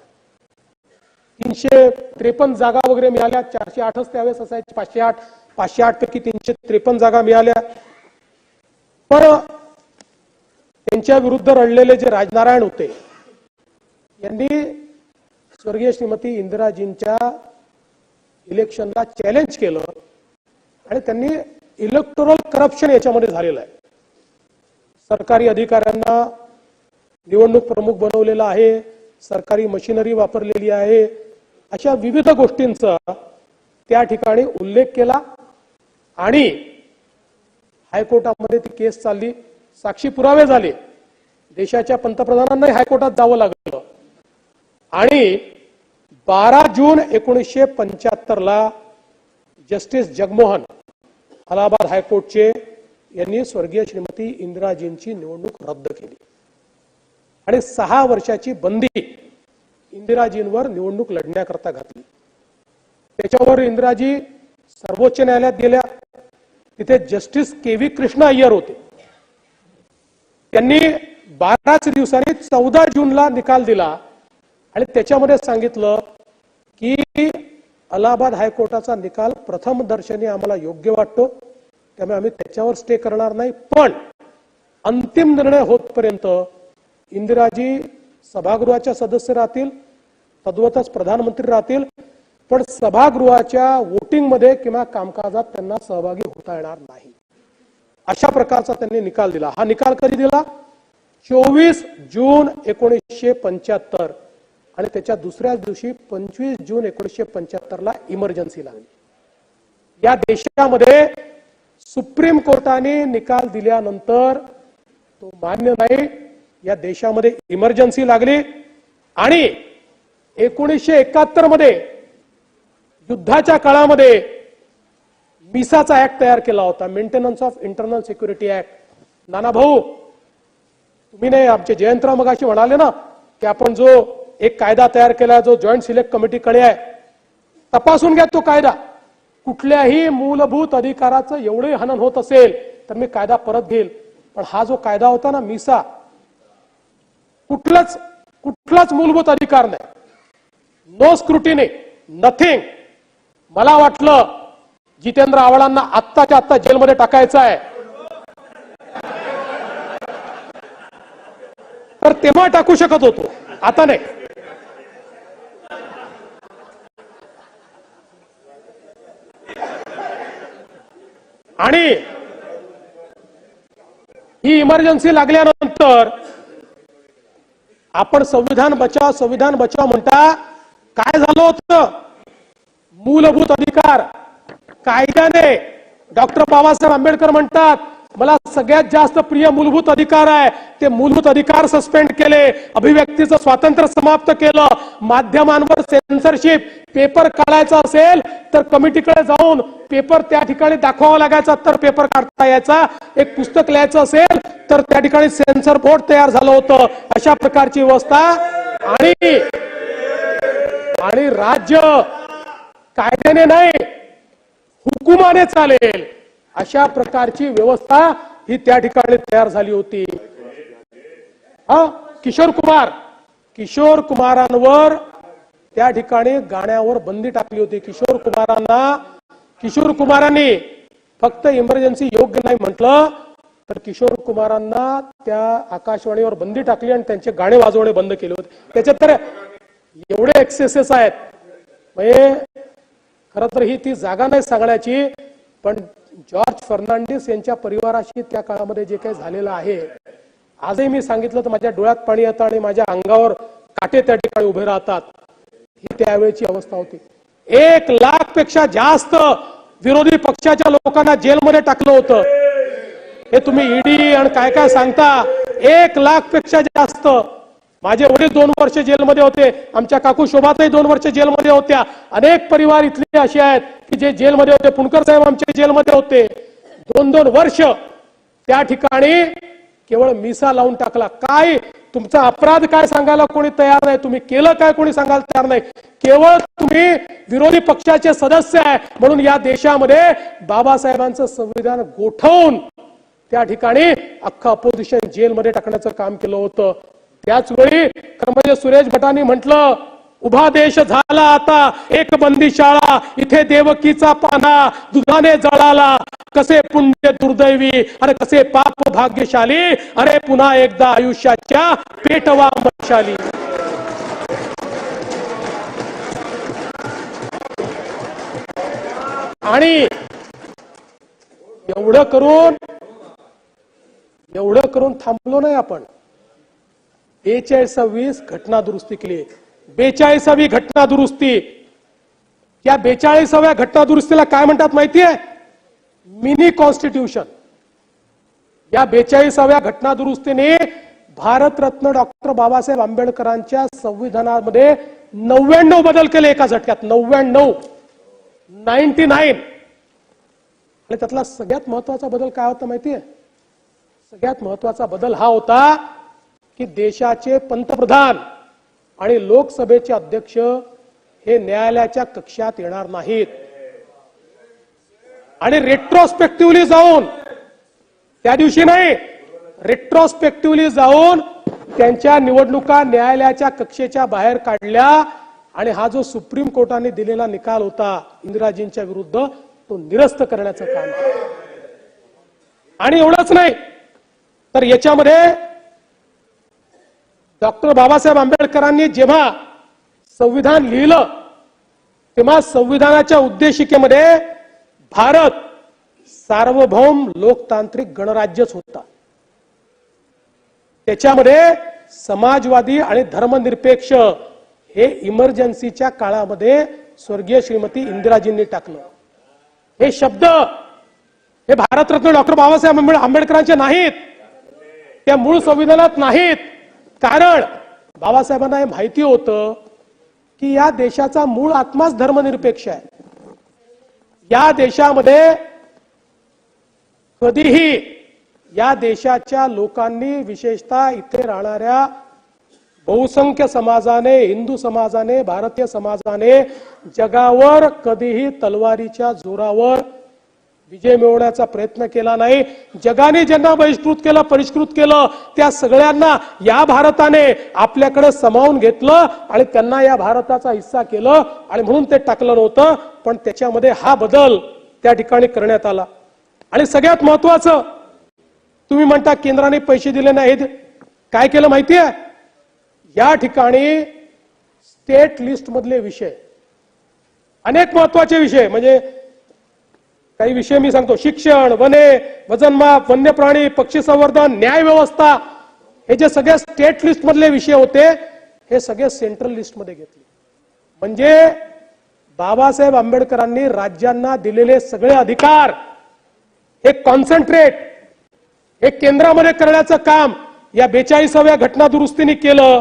353 जागा वगैरे मिळाल्या. 408च त्यावेळेस असायचे, 508 पैकी 353 जागा मिळाल्या. पण त्यांच्या विरुद्ध लढलेले जे राजनारायण होते यांनी स्वर्गीय श्रीमती इंदिराजींच्या इलेक्शनला चॅलेंज केलं आणि त्यांनी इलेक्टोरल करप्शन याच्यामध्ये झालेलं आहे. सरकारी अधिकाऱ्यांना निवडणूक प्रमुख बनवलेला आहे, सरकारी मशिनरी वापरलेली आहे, अशा विविध गोष्टींचा त्या ठिकाणी उल्लेख केला आणि हायकोर्टामध्ये ती केस चालली, साक्षी पुरावे झाले, देशाच्या पंतप्रधानांनाही हायकोर्टात जावं लागलं आणि 12 जून 1975ला जस्टिस जगमोहन अलाहाबाद हायकोर्टचे यांनी स्वर्गीय श्रीमती इंदिराजींची निवडणूक रद्द केली आणि 6 वर्षाची बंदी इंदिराजींवर निवडणूक लढण्याकरता घातली. त्याच्यावर इंदिराजी सर्वोच्च न्यायालयात गेल्या. तिथे जस्टिस के.व्ही. कृष्णा अय्यर होते. त्यांनी 12च दिवसांनी 14 जूनला निकाल दिला आणि त्याच्यामध्ये सांगितलं की अलाहाबाद हायकोर्टाचा निकाल प्रथम दर्शनी आम्हाला योग्य वाटतो, त्यामुळे आम्ही त्याच्यावर स्टे करणार नाही. पण अंतिम निर्णय होतपर्यंत इंदिराजी सभागृहाच्या सदस्य राहतील, तद्वतच प्रधानमंत्री राहतील, पण सभागृहाच्या वोटिंग मध्ये किंवा कामकाजात त्यांना सहभागी होता येणार नाही. अशा प्रकारचा त्यांनी निकाल दिला. हा निकाल कधी दिला? 24 जून 1975 आणि त्याच्या दुसऱ्याच दिवशी 25 जून 1975 इमर्जन्सी लागली. या देशामध्ये सुप्रीम कोर्टाने निकाल दिल्यानंतर तो मान्य नाही. या देशामध्ये इमर्जन्सी लागली आणि 1971 मध्ये युद्धाच्या काळामध्ये मिसाचा ऍक्ट तयार केला होता, maintenance of internal security act. नाना भाऊ, तुम्ही नाही, आमचे जयंतराव मगाशी म्हणाले ना की आपण जो एक कायदा तयार केला, जो जॉईंट सिलेक्ट कमिटीकडे आहे, तपासून घ्या तो कायदा. कुठल्याही मूलभूत अधिकाराचं एवढे हनन होत असेल तर मी कायदा परत घेईल. पण हा जो कायदा होता ना मिसा, कुठलाच मूलभूत अधिकार नाही, नो स्क्रुटिनी, नथिंग. मला वाटलं जितेंद्र आव्हाडांना आत्ताच्या आत्ता जेलमध्ये टाकायचं आहे, तर तेव्हा टाकू शकत होतो, आता नाही. आणि ही इमर्जन्सी लागल्यानंतर आपण संविधान बचाव म्हणता. काय झालं होतं? मूलभूत अधिकार कायद्याने डॉक्टर बाबासाहेब आंबेडकर म्हणतात मला सगळ्यात जास्त प्रिय मूलभूत अधिकार आहे, ते मूलभूत अधिकार सस्पेंड केले, अभिव्यक्तीचं स्वातंत्र्य समाप्त केलं, माध्यमांवर सेन्सरशिप, पेपर काढायचा असेल तर कमिटीकडे जाऊन पेपर त्या ठिकाणी दाखवावा लागायचा तर पेपर काढता यायचा, एक पुस्तक लिहायचं असेल तर त्या ठिकाणी सेन्सर बोर्ड तयार झालं होतं. अशा प्रकारची व्यवस्था आणि राज्य कायद्याने नाही हुकुमाने चालेल अशा प्रकारची व्यवस्था ही त्या ठिकाणी तयार झाली होती. किशोर कुमारांवर त्या ठिकाणी गाण्यावर बंदी टाकली होती. किशोर कुमारांनी फक्त इमर्जन्सी योग्य नाही म्हटलं तर किशोर कुमारांना त्या आकाशवाणीवर बंदी टाकली आणि त्यांचे गाणे वाजवणे बंद केले होते. त्याच्यात तर एवढे एक्सेसेस आहेत, म्हणजे खरं तर ही ती जागा नाही सांगण्याची, पण जॉर्ज फर्नांडिस यांच्या परिवाराशी त्या काळामध्ये जे काही झालेलं आहे, आजही मी सांगितलं तर माझ्या डोळ्यात पाणी येतं आणि माझ्या अंगावर काटे त्या ठिकाणी उभे राहतात. ही त्यावेळेची अवस्था होती. 1 लाख पेक्षा जास्त विरोधी पक्षाच्या लोकांना जेलमध्ये टाकलं होतं. हे तुम्ही ईडी आणि काय काय सांगता. 1 लाख पेक्षा जास्त. माझे वडील 2 वर्ष जेलमध्ये होते, आमच्या काकू शोभाताई 2 वर्ष जेलमध्ये होत्या. अनेक परिवार इथले असे आहेत की जे जेलमध्ये होते. पुणकर साहेब आमचे जेलमध्ये होते. 2-2 वर्ष त्या ठिकाणी केवळ मिसा लावून टाकला. काय तुमचा अपराध काय सांगायला कोणी तयार नाही, तुम्ही केलं काय कोणी सांगायला तयार नाही. केवळ तुम्ही विरोधी पक्षाचे सदस्य आहे म्हणून या देशामध्ये बाबासाहेबांचं संविधान गोठवून त्या ठिकाणी अख्खा अपोजिशन जेलमध्ये टाकण्याचं काम केलं होतं. त्याच वेळी म्हणजे सुरेश भटांनी म्हटलं उभा देश झाला आता एक बंदी शाळा, इथे देवकीचा पाना दुधाने जळाला, कसे पुण्य दुर्दैवी अरे कसे पाप भाग्यशाली, अरे पुन्हा एकदा आयुष्याच्या पेटवा मशाली. आणि एवढं करून थांबलो नाही आपण. 42वी घटना दुरुस्ती केली. 42वी घटना दुरुस्ती. या 42व्या घटना दुरुस्तीला काय म्हणतात माहितीये? Mini constitution. या 42व्या घटना दुरुस्तीने भारतरत्न डॉक्टर बाबासाहेब आंबेडकरांच्या संविधानामध्ये 99 बदल केले एका झटक्यात. 99. आणि त्यातला सगळ्यात महत्वाचा बदल काय होता माहितीये? सगळ्यात महत्वाचा बदल हा होता की देशाचे पंतप्रधान आणि लोकसभेचे अध्यक्ष हे न्यायालयाच्या कक्षात येणार नाहीत. आणि रेट्रोस्पेक्टिव्हली जाऊन, त्या दिवशी नाही, रेट्रोस्पेक्टिव्हली जाऊन त्यांच्या निवडणुका न्यायालयाच्या कक्षेच्या बाहेर काढल्या आणि हा जो सुप्रीम कोर्टाने दिलेला निकाल होता इंदिराजींच्या विरुद्ध तो निरस्त करण्याचं काम केलं. आणि एवढंच नाही तर याच्यामध्ये डॉक्टर बाबासाहेब आंबेडकरांनी जेव्हा संविधान लिहिलं तेव्हा संविधानाच्या उद्देशिकेमध्ये भारत सार्वभौम लोकतांत्रिक गणराज्यच होता. त्याच्यामध्ये समाजवादी आणि धर्मनिरपेक्ष हे इमर्जन्सीच्या काळामध्ये स्वर्गीय श्रीमती इंदिराजींनी टाकलं. हे शब्द हे भारतरत्न डॉक्टर बाबासाहेब आंबेडकरांचे नाहीत, त्या मूळ संविधानात नाहीत. कारण बाबासाहेबांना हे माहिती होतं की या देशाचा मूळ आत्माच धर्मनिरपेक्ष आहे. या देशामध्ये कधीही या देशाच्या लोकांनी विशेषतः इथे राहणाऱ्या बहुसंख्य समाजाने, हिंदू समाजाने, भारतीय समाजाने जगावर कधीही तलवारीच्या जोरावर विजय मिळवण्याचा प्रयत्न केला नाही. जगाने ज्यांना बहिष्कृत केलं, परिष्कृत केलं, त्या सगळ्यांना या भारताने आपल्याकडे सामावून घेतलं आणि त्यांना या भारताचा हिस्सा केलं आणि म्हणून ते टाकलं नव्हतं. पण त्याच्यामध्ये हा बदल त्या ठिकाणी करण्यात आला. आणि सगळ्यात महत्वाचं, तुम्ही म्हणता केंद्राने पैसे दिले नाहीत, काय केलं माहितीये? या ठिकाणी स्टेट लिस्ट मधले विषय, अनेक महत्वाचे विषय, म्हणजे काही विषय मी सांगतो, शिक्षण, वने, वजनमाप, वन्य प्राणी, पक्षी संवर्धन, न्याय व्यवस्था, हे जे सगळे स्टेट लिस्ट मधले विषय होते हे सगळे सेंट्रल लिस्ट मध्ये घेतले. म्हणजे बाबासाहेब आंबेडकरांनी राज्यांना दिलेले सगळे अधिकार हे कॉन्सन्ट्रेट, हे केंद्रामध्ये करण्याचं काम या 42व्या घटना दुरुस्तीने केलं.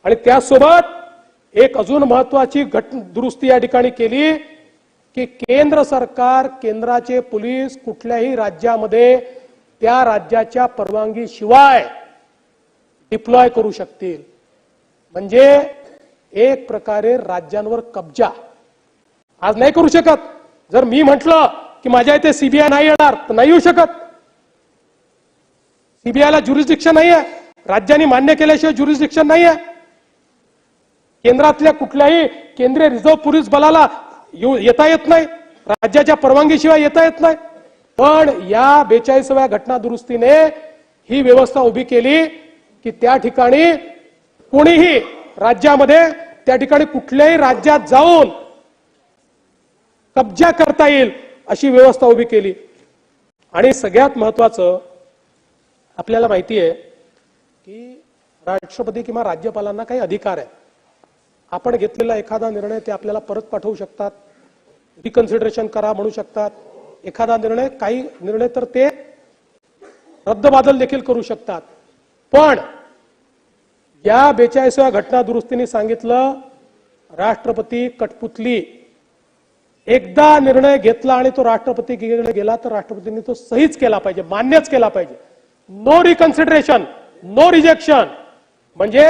आणि त्यासोबत एक अजून महत्वाची दुरुस्ती या ठिकाणी केली की केंद्र सरकार, केंद्राचे पोलीस कुठल्याही राज्यामध्ये त्या राज्याच्या परवानगी शिवाय डिप्लॉय करू शकतील. म्हणजे एक प्रकारे राज्यांवर कब्जा आज नाही करू शकत. जर मी म्हटलं की माझ्या इथे सीबीआय नाही येणार तर नाही येऊ शकत. सीबीआयला ज्युरिस्डिक्शन नाहीये, राज्यांनी मान्य केल्याशिवाय ज्युरिस्डिक्शन नाहीये. केंद्रातल्या कुठल्याही केंद्रीय रिझर्व्ह पोलीस बलाला येता येत नाही, राज्याच्या परवानगीशिवाय येता येत नाही. पण या 42व्या घटना दुरुस्तीने ही व्यवस्था उभी केली की त्या ठिकाणी कोणीही राज्यामध्ये त्या ठिकाणी कुठल्याही राज्यात जाऊन कब्जा करता येईल अशी व्यवस्था उभी केली. आणि सगळ्यात महत्वाचं, आपल्याला माहिती आहे की राष्ट्रपती किंवा राज्यपालांना काही अधिकार आहे. आपण घेतलेला एखादा निर्णय ते आपल्याला परत पाठवू शकतात, रिकन्सिडरेशन करा म्हणू शकतात. एखादा निर्णय, काही निर्णय तर ते रद्दबादल देखील करू शकतात. पण या 42व्या घटना दुरुस्तीने सांगितलं, राष्ट्रपती कठपुतली, एकदा निर्णय घेतला आणि तो राष्ट्रपतीकडे गेला तर राष्ट्रपतींनी तो सहीच केला पाहिजे, मान्यच केला पाहिजे. No reconsideration, no rejection. म्हणजे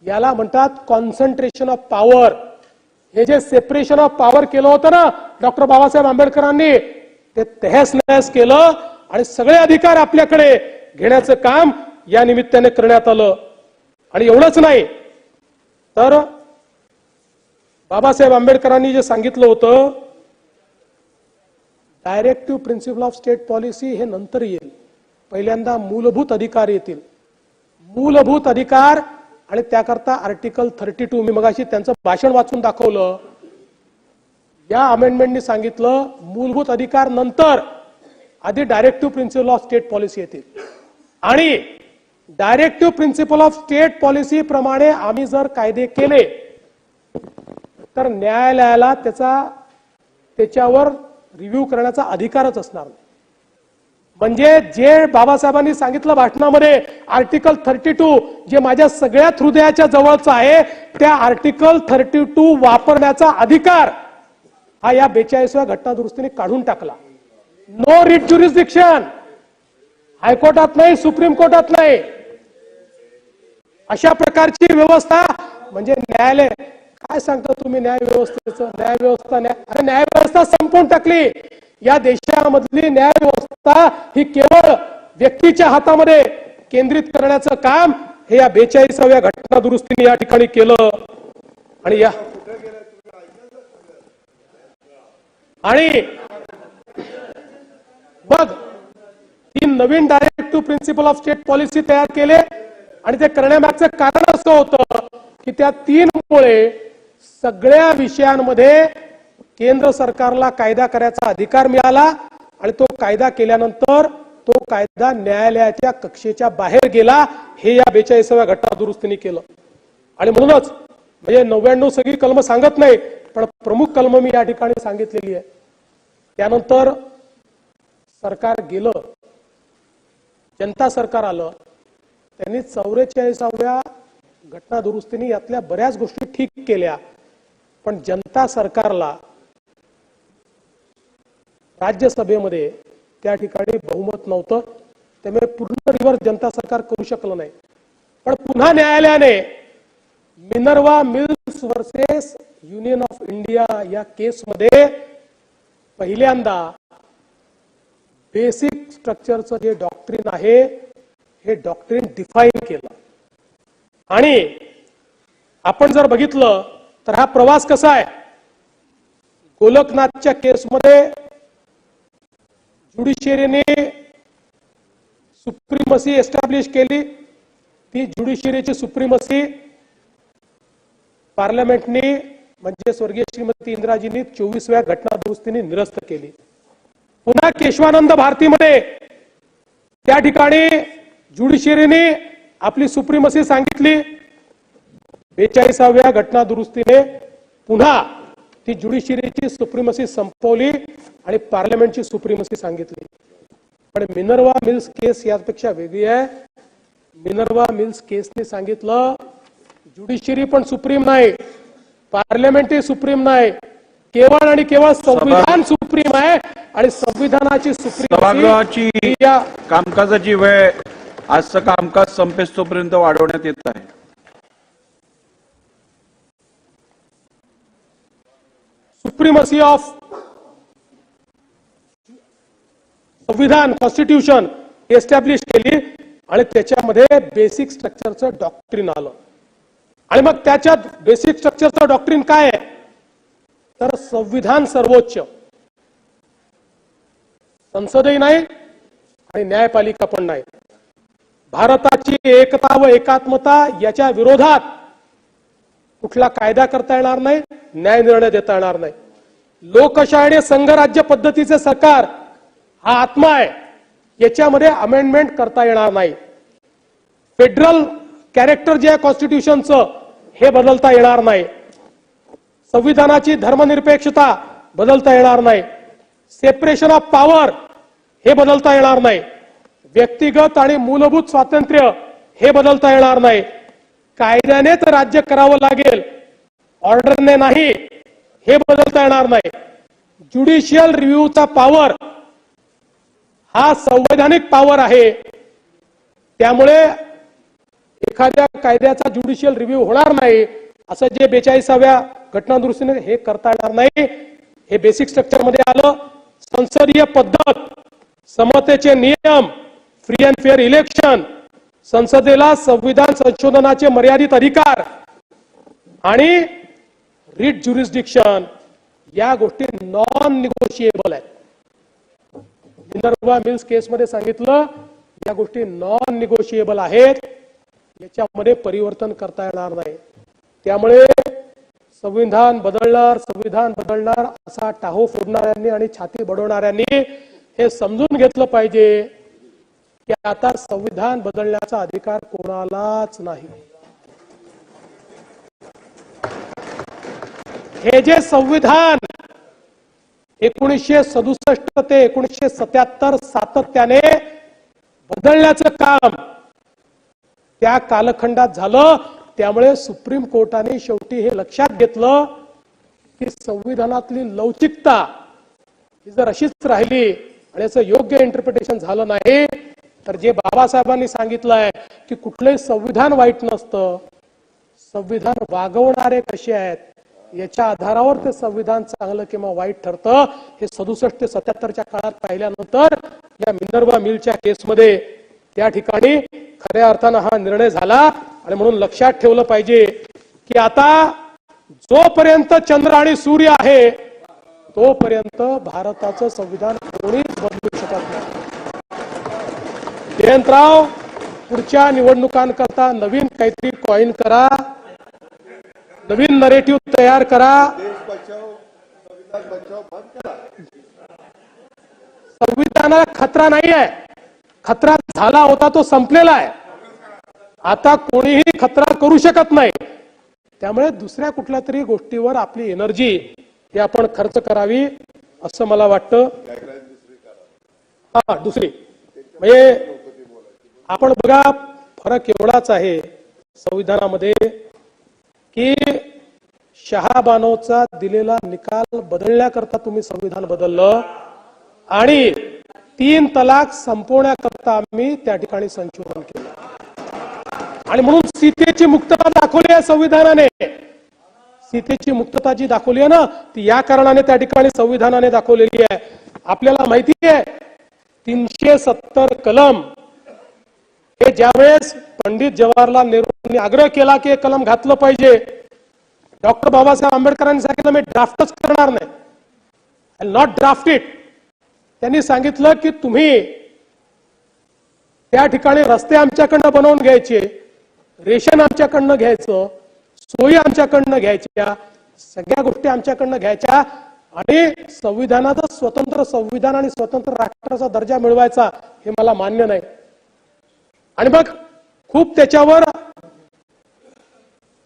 याला म्हणतात कॉन्सन्ट्रेशन ऑफ पॉवर. हे जे सेपरेशन ऑफ पॉवर केलं होतं ना डॉक्टर बाबासाहेब आंबेडकरांनी, ते तहस नहस केलं आणि सगळे अधिकार आपल्याकडे घेण्याचं काम या निमित्ताने करण्यात आलं. आणि एवढंच नाही तर बाबासाहेब आंबेडकरांनी जे सांगितलं होतं, directive principle of state policy हे नंतर येईल, पहिल्यांदा मूलभूत अधिकार येतील. मूलभूत अधिकार आणि त्याकरता आर्टिकल 32, मी मगाशी त्यांचं भाषण वाचून दाखवलं, या अमेंडमेंटनी सांगितलं मूलभूत अधिकार नंतर, आधी directive principle of state policy येतील. आणि directive principle of state policy प्रमाणे आम्ही जर कायदे केले तर न्यायालयाला त्याच्यावर रिव्ह्यू करण्याचा अधिकारच असणार नाही. म्हणजे जे बाबासाहेबांनी सांगितलं भाषणामध्ये आर्टिकल 32, जे माझ्या सगळ्यात हृदयाच्या जवळचं आहे, त्या आर्टिकल 32 वापरण्याचा अधिकार हा या 42व्या घटना दुरुस्तीने काढून टाकला. नो रिट ज्युरिस्डिक्शन, हायकोर्टात नाही, सुप्रीम कोर्टात नाही, अशा प्रकारची व्यवस्था. म्हणजे न्यायालय, काय सांगता तुम्ही न्याय व्यवस्थेचं? न्याय व्यवस्था संपवून टाकली. या देशामधली न्याय व्यवस्था ही केवळ व्यक्तीच्या हातामध्ये केंद्रित करण्याचं काम हे या 42व्या घटना दुरुस्तीने या ठिकाणी केलं. आणि या आणि मग तीन नवीन directive principle of state policy तयार केले आणि ते करण्यामागचं कारण असं होतं की त्या 3 मुळे सगळ्या विषयांमध्ये केंद्र सरकारला कायदा करायचा अधिकार मिळाला आणि तो कायदा केल्यानंतर तो कायदा न्यायालयाच्या कक्षेच्या बाहेर गेला. हे या 42व्या घटना दुरुस्तीने केलं. आणि म्हणूनच म्हणजे 99 सगळी कलम सांगत नाही, पण प्रमुख कलम मी या ठिकाणी सांगितलेली आहे. त्यानंतर सरकार गेलं, जनता सरकार आलं, त्यांनी 44व्या घटना दुरुस्तीने यातल्या बऱ्याच गोष्टी ठीक केल्या. पण जनता सरकारला राज्यसभेमध्ये त्या ठिकाणी बहुमत नव्हतं, त्यामुळे पूर्ण रिव्हर्स जनता सरकार करू शकलं नाही. पण पुन्हा न्यायालयाने Minerva mills versus union of India या केसमध्ये पहिल्यांदा बेसिक स्ट्रक्चरचं जे डॉक्ट्रिन आहे हे डॉक्ट्रिन डिफाईन केलं. आणि आपण जर बघितलं तर हा प्रवास कसा आहे, गोलकनाथच्या केसमध्ये ज्युडिशियरीने सुप्रीमसी एस्टॅब्लिश केली. ती ज्युडिशियरीची सुप्रीमसी पार्लमेंटने म्हणजे स्वर्गीय श्रीमती इंदिराजींनी 24व्या घटना दुरुस्तीने निरस्त केली. पुन्हा केशवानंद भारतीमध्ये त्या ठिकाणी ज्युडिशियरीने आपली सुप्रीमसी सांगितली. 42व्या घटना दुरुस्तीने पुन्हा ती ज्युडिशियरीची सुप्रीमसी संपवली आणि पार्लमेंटची सुप्रीमसी सांगितली. पण मिनर्वा मिल्स केस यापेक्षा वेगळी आहे. मिनर्वा मिल्स केसने सांगितलं ज्युडिशियरी पण सुप्रीम नाही, पार्लमेंटही सुप्रीम नाही, केवळ आणि केवळ संविधान सुप्रीम आहे. आणि संविधानाची सभागृहाची सुप्रीम या कामकाजाची वेळ आजचं कामकाज संपेस्तोपर्यंत वाढवण्यात येत आहे. सुप्रीमसी ऑफ संविधान कॉन्स्टिट्यूशन एस्टॅब्लिश केली आणि त्याच्यामध्ये बेसिक स्ट्रक्चरचं डॉक्ट्रिन आलं. आणि मग त्याच्यात बेसिक स्ट्रक्चरचं डॉक्ट्रिन काय आहे तर संविधान सर्वोच्च, संसदही नाही आणि न्यायपालिका पण नाही. भारताची एकता व एकात्मता याच्या विरोधात कुठला कायदा करता येणार नाही, न्याय निर्णय देता येणार नाही. लोकशाही आणि संघराज्य पद्धतीचे सरकार हा आत्मा आहे, याच्यामध्ये अमेंडमेंट करता येणार नाही. फेडरल कॅरेक्टर जे आहे कॉन्स्टिट्यूशनचं हे बदलता येणार नाही. संविधानाची धर्मनिरपेक्षता बदलता येणार नाही. सेपरेशन ऑफ पॉवर हे बदलता येणार नाही. व्यक्तिगत आणि मूलभूत स्वातंत्र्य हे बदलता येणार नाही. कायद्यानेच राज्य करावं लागेल, ऑर्डरने नाही, हे बदलता येणार नाही. ज्युडिशियल रिव्ह्यूचा पॉवर हा संवैधानिक पॉवर आहे. त्यामुळे एखाद्या कायद्याचा ज्युडिशियल रिव्ह्यू होणार नाही असं जे 42व्या घटना दुरुस्तीने हे करता येणार नाही. हे बेसिक स्ट्रक्चर मध्ये आलं. संसदीय पद्धत, समतेचे नियम, फ्री अँड फेअर इलेक्शन, संसदेला संविधान संशोधनाचे मर्यादित अधिकार आणि रिट ज्युरिस्डिक्शन या गोष्टी नॉन निगोशिएबल आहेत. मिनर्वा मिल्स केसमध्ये सांगितलं या गोष्टी नॉन निगोशिएबल आहेत, याच्यामध्ये परिवर्तन करता येणार नाही. त्यामुळे संविधान बदलणार असा टाहो फोडणाऱ्यांनी आणि छाती बडवणाऱ्यांनी हे समजून घेतलं पाहिजे की आता संविधान बदलण्याचा अधिकार कोणालाच नाही. हे जे संविधान 1967 ते 1977 सातत्याने बदलण्याचं काम त्या कालखंडात झालं. त्यामुळे सुप्रीम कोर्टाने शेवटी हे लक्षात घेतलं की संविधानातली लवचिकता ही जर अशीच राहिली आणि याचं योग्य इंटरप्रिटेशन झालं नाही तर जे बाबासाहेबांनी सांगितलंय की कुठलंही संविधान वाईट नसतं, संविधान वागवणारे कसे आहेत याच्या आधारावर ते संविधान चांगलं किंवा वाईट ठरतं. हे 67 ते 77च्या काळात पाहिल्यानंतर या मिनर्वा मिलच्या केसमध्ये त्या ठिकाणी खऱ्या अर्थानं हा निर्णय झाला. आणि म्हणून लक्षात ठेवलं पाहिजे की आता जोपर्यंत चंद्र आणि सूर्य आहे तोपर्यंत भारताचं संविधान कोणीच बदलू शकत नाही. जयंतराव, पुढच्या निवडणुकांकरता नवीन काहीतरी कॉइन करा, नवीन नरेटिव्ह तयार करा. संविधानाला खतरा नाही आहे, खतरा झाला होता तो संपलेला आहे. आता कोणीही खतरा करू शकत नाही. त्यामुळे दुसऱ्या कुठल्या तरी गोष्टीवर आपली एनर्जी ही आपण खर्च करावी असं मला वाटतं. हा, दुसरी म्हणजे आपण बघा, फरक एवढाच आहे संविधानामध्ये की शहाबानोचा दिलेला निकाल बदलण्याकरता तुम्ही संविधान बदललं आणि 3 तलाक संपवण्याकरता आम्ही त्या ठिकाणी संशोधन केलं. आणि म्हणून सीतेची मुक्तता दाखवली आहे संविधानाने. सीतेची मुक्तता जी दाखवली आहे ना, ती या कारणाने त्या ठिकाणी संविधानाने दाखवलेली आहे. आपल्याला माहिती आहे 370 कलम हे ज्यावेळेस पंडित जवाहरलाल नेहरूंनी आग्रह केला की हे कलम घातलं पाहिजे, डॉक्टर बाबासाहेब आंबेडकरांनी सांगितलं मी ड्राफ्टच करणार नाही, I will not draft it. त्यांनी सांगितलं की तुम्ही त्या ठिकाणी रस्ते आमच्याकडनं बनवून घ्यायचे, रेशन आमच्याकडनं घ्यायचं, सोयी आमच्याकडनं घ्यायच्या, सगळ्या गोष्टी आमच्याकडनं घ्यायच्या आणि संविधानाचं स्वतंत्र संविधान आणि स्वतंत्र राष्ट्राचा दर्जा मिळवायचा हे मला मान्य नाही. आणि मग खूप त्याच्यावर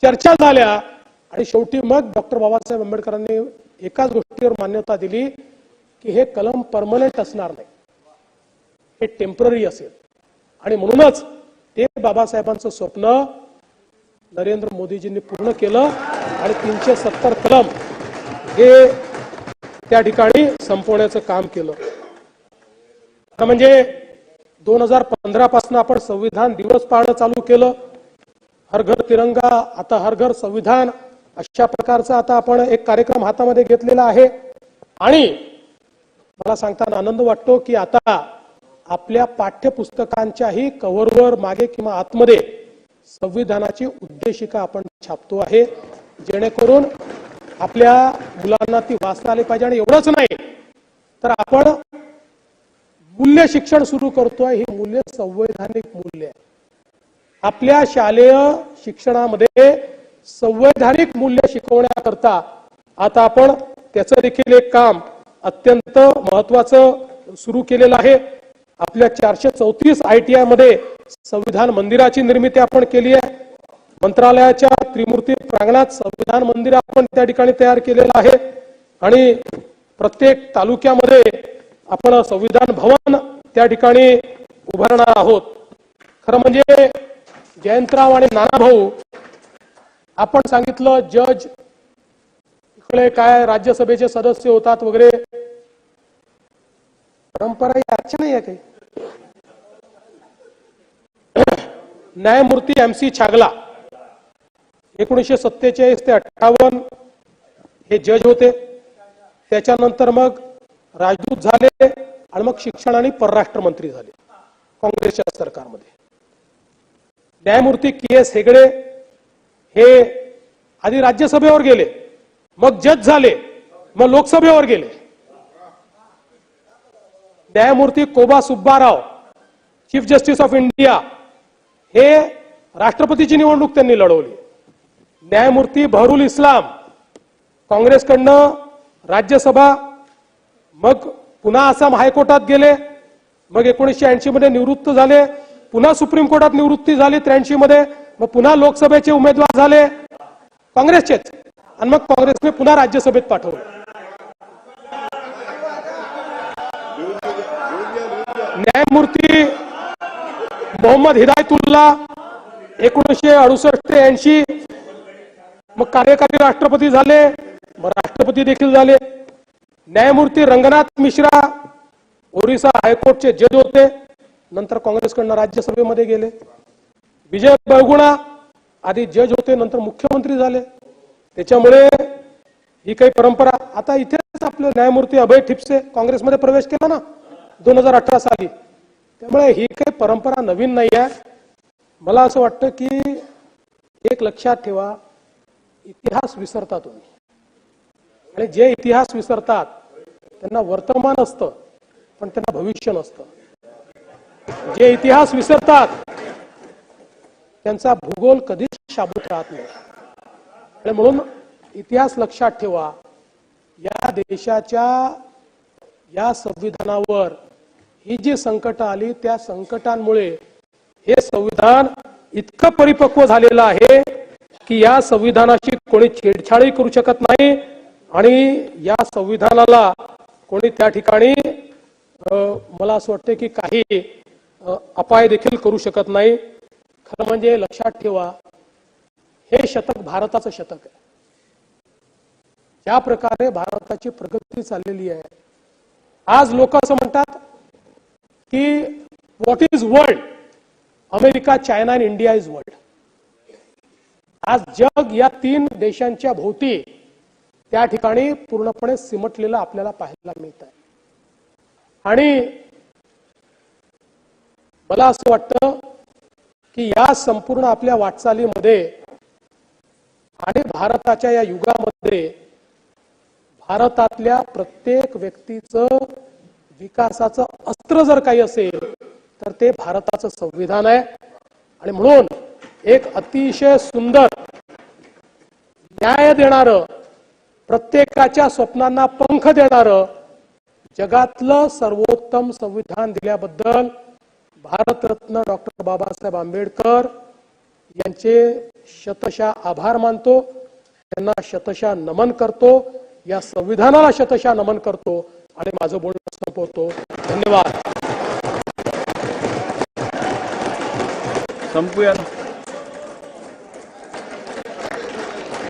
चर्चा झाल्या आणि शेवटी मग डॉक्टर बाबासाहेब आंबेडकरांनी एकाच गोष्टीवर मान्यता दिली की हे कलम परमनंट असणार नाही, हे टेम्पररी असेल. आणि म्हणूनच ते बाबासाहेबांचं स्वप्न नरेंद्र मोदीजींनी पूर्ण केलं आणि 370 कलम हे त्या ठिकाणी संपवण्याचं काम केलं. म्हणजे 2015 पासून आपण संविधान दिवस पाळणं चालू केलं. हर घर तिरंगा, आता हर घर संविधान, अशा प्रकारचा आता आपण एक कार्यक्रम हातामध्ये घेतलेला आहे. आणि मला सांगताना आनंद वाटतो की आता आपल्या पाठ्यपुस्तकांच्याही कव्हरवर मागे किंवा आतमध्ये संविधानाची उद्देशिका आपण छापतो आहे, जेणेकरून आपल्या मुलांना ती वाचता आली पाहिजे. आणि एवढंच नाही तर आपण मूल्य शिक्षण सुरू करतोय. ही मूल्य संवैधानिक मूल्य आहे. आपल्या शालेय शिक्षणामध्ये संवैधानिक मूल्य शिकवण्याकरता आता आपण त्याचं देखील एक काम अत्यंत महत्वाचं सुरू केलेलं आहे. आपल्या 434 ITI मध्ये संविधान मंदिराची निर्मिती आपण केली आहे. मंत्रालयाच्या त्रिमूर्ती प्रांगणात संविधान मंदिर आपण त्या ठिकाणी तयार केलेलं आहे. आणि प्रत्येक तालुक्यामध्ये आपण संविधान भवन त्या ठिकाणी उभारणार आहोत. खरं म्हणजे जयंतराव आणि नानाभाऊ, आपण सांगितलं जज इकडे काय राज्यसभेचे सदस्य होतात वगैरे, परंपरा ही आजची नाही आहे काही. न्यायमूर्ती MC छागला 1947 ते 58 हे जज होते. त्याच्यानंतर मग राजदूत झाले आणि मग शिक्षण आणि परराष्ट्र मंत्री झाले काँग्रेसच्या सरकारमध्ये. न्यायमूर्ती KS हेगडे हे आधी राज्यसभेवर गेले, मग जज झाले, मग लोकसभेवर गेले. न्यायमूर्ती Koka Subbarao chief justice of India हे राष्ट्रपतीची निवडणूक त्यांनी लढवली. न्यायमूर्ती बहरुल इस्लाम काँग्रेसकडनं राज्यसभा, मग पुन्हा आसाम हायकोर्टात गेले, मग 1980 मध्ये निवृत्त झाले, पुन्हा सुप्रीम कोर्टात निवृत्ती झाली 83 मध्ये, मग पुन्हा लोकसभेचे उमेदवार झाले काँग्रेसचेच आणि मग काँग्रेसने पुन्हा राज्यसभेत पाठवलं. न्यायमूर्ती मोहम्मद हिदायतुल्ला 1968 ते 80 मग कार्यकारी राष्ट्रपती झाले, मग राष्ट्रपती देखील झाले. न्यायमूर्ती रंगनाथ मिश्रा ओरिसा हायकोर्टचे जज होते, नंतर काँग्रेसकडनं राज्यसभेमध्ये गेले. विजय बहुगुणा आधी जज होते, नंतर मुख्यमंत्री झाले. त्याच्यामुळे ही काही परंपरा. आता इथेच आपले न्यायमूर्ती अभय ठिपसे काँग्रेसमध्ये प्रवेश केला ना 2018 साली. त्यामुळे ही काही परंपरा नवीन नाही आहे. मला असं वाटतं की एक लक्षात ठेवा इतिहास विसरता तुम्ही. आणि जे इतिहास विसरतात त्यांना वर्तमान असतं पण त्यांना भविष्य नसतं. जे इतिहास विसरतात त्यांचा भूगोल कधीच शाबूत राहत नाही. आणि म्हणून इतिहास लक्षात ठेवा. या देशाच्या या संविधानावर ही जी संकट आली त्या संकटांमुळे हे संविधान इतकं परिपक्व झालेलं आहे की या संविधानाची कोणी छेडछाडही करू शकत नाही आणि या संविधानाला कोणी त्या ठिकाणी मला असं वाटतं की काही अपाय देखील करू शकत नाही. खरं म्हणजे लक्षात ठेवा, हे शतक भारताचं शतक आहे. ज्या प्रकारे भारताची प्रगती चाललेली आहे, आज लोक असं म्हणतात की what is world, America, China आणि इंडिया इज वर्ल्ड. आज जग या 3 देशांच्या भोवती त्या ठिकाणी पूर्णपणे सिमटलेलं आपल्याला पाहायला मिळत आहे. आणि मला असं वाटतं की या संपूर्ण आपल्या वाटचालीमध्ये आणि भारताच्या या युगामध्ये भारतातल्या प्रत्येक व्यक्तीचं विकासाचं अस्त्र जर काही असेल तर ते भारताचं संविधान आहे. आणि म्हणून एक अतिशय सुंदर, न्याय देणारं, प्रत्येकाच्या स्वप्नांना पंख देणारं, जगातलं सर्वोत्तम संविधान दिल्याबद्दल भारतरत्न डॉक्टर बाबासाहेब आंबेडकर यांचे शतशः आभार मानतो. त्यांना शतशः नमन करतो. या संविधानाला शतशः नमन करतो आणि माझं बोलणं संपवतो. धन्यवाद. संपूया.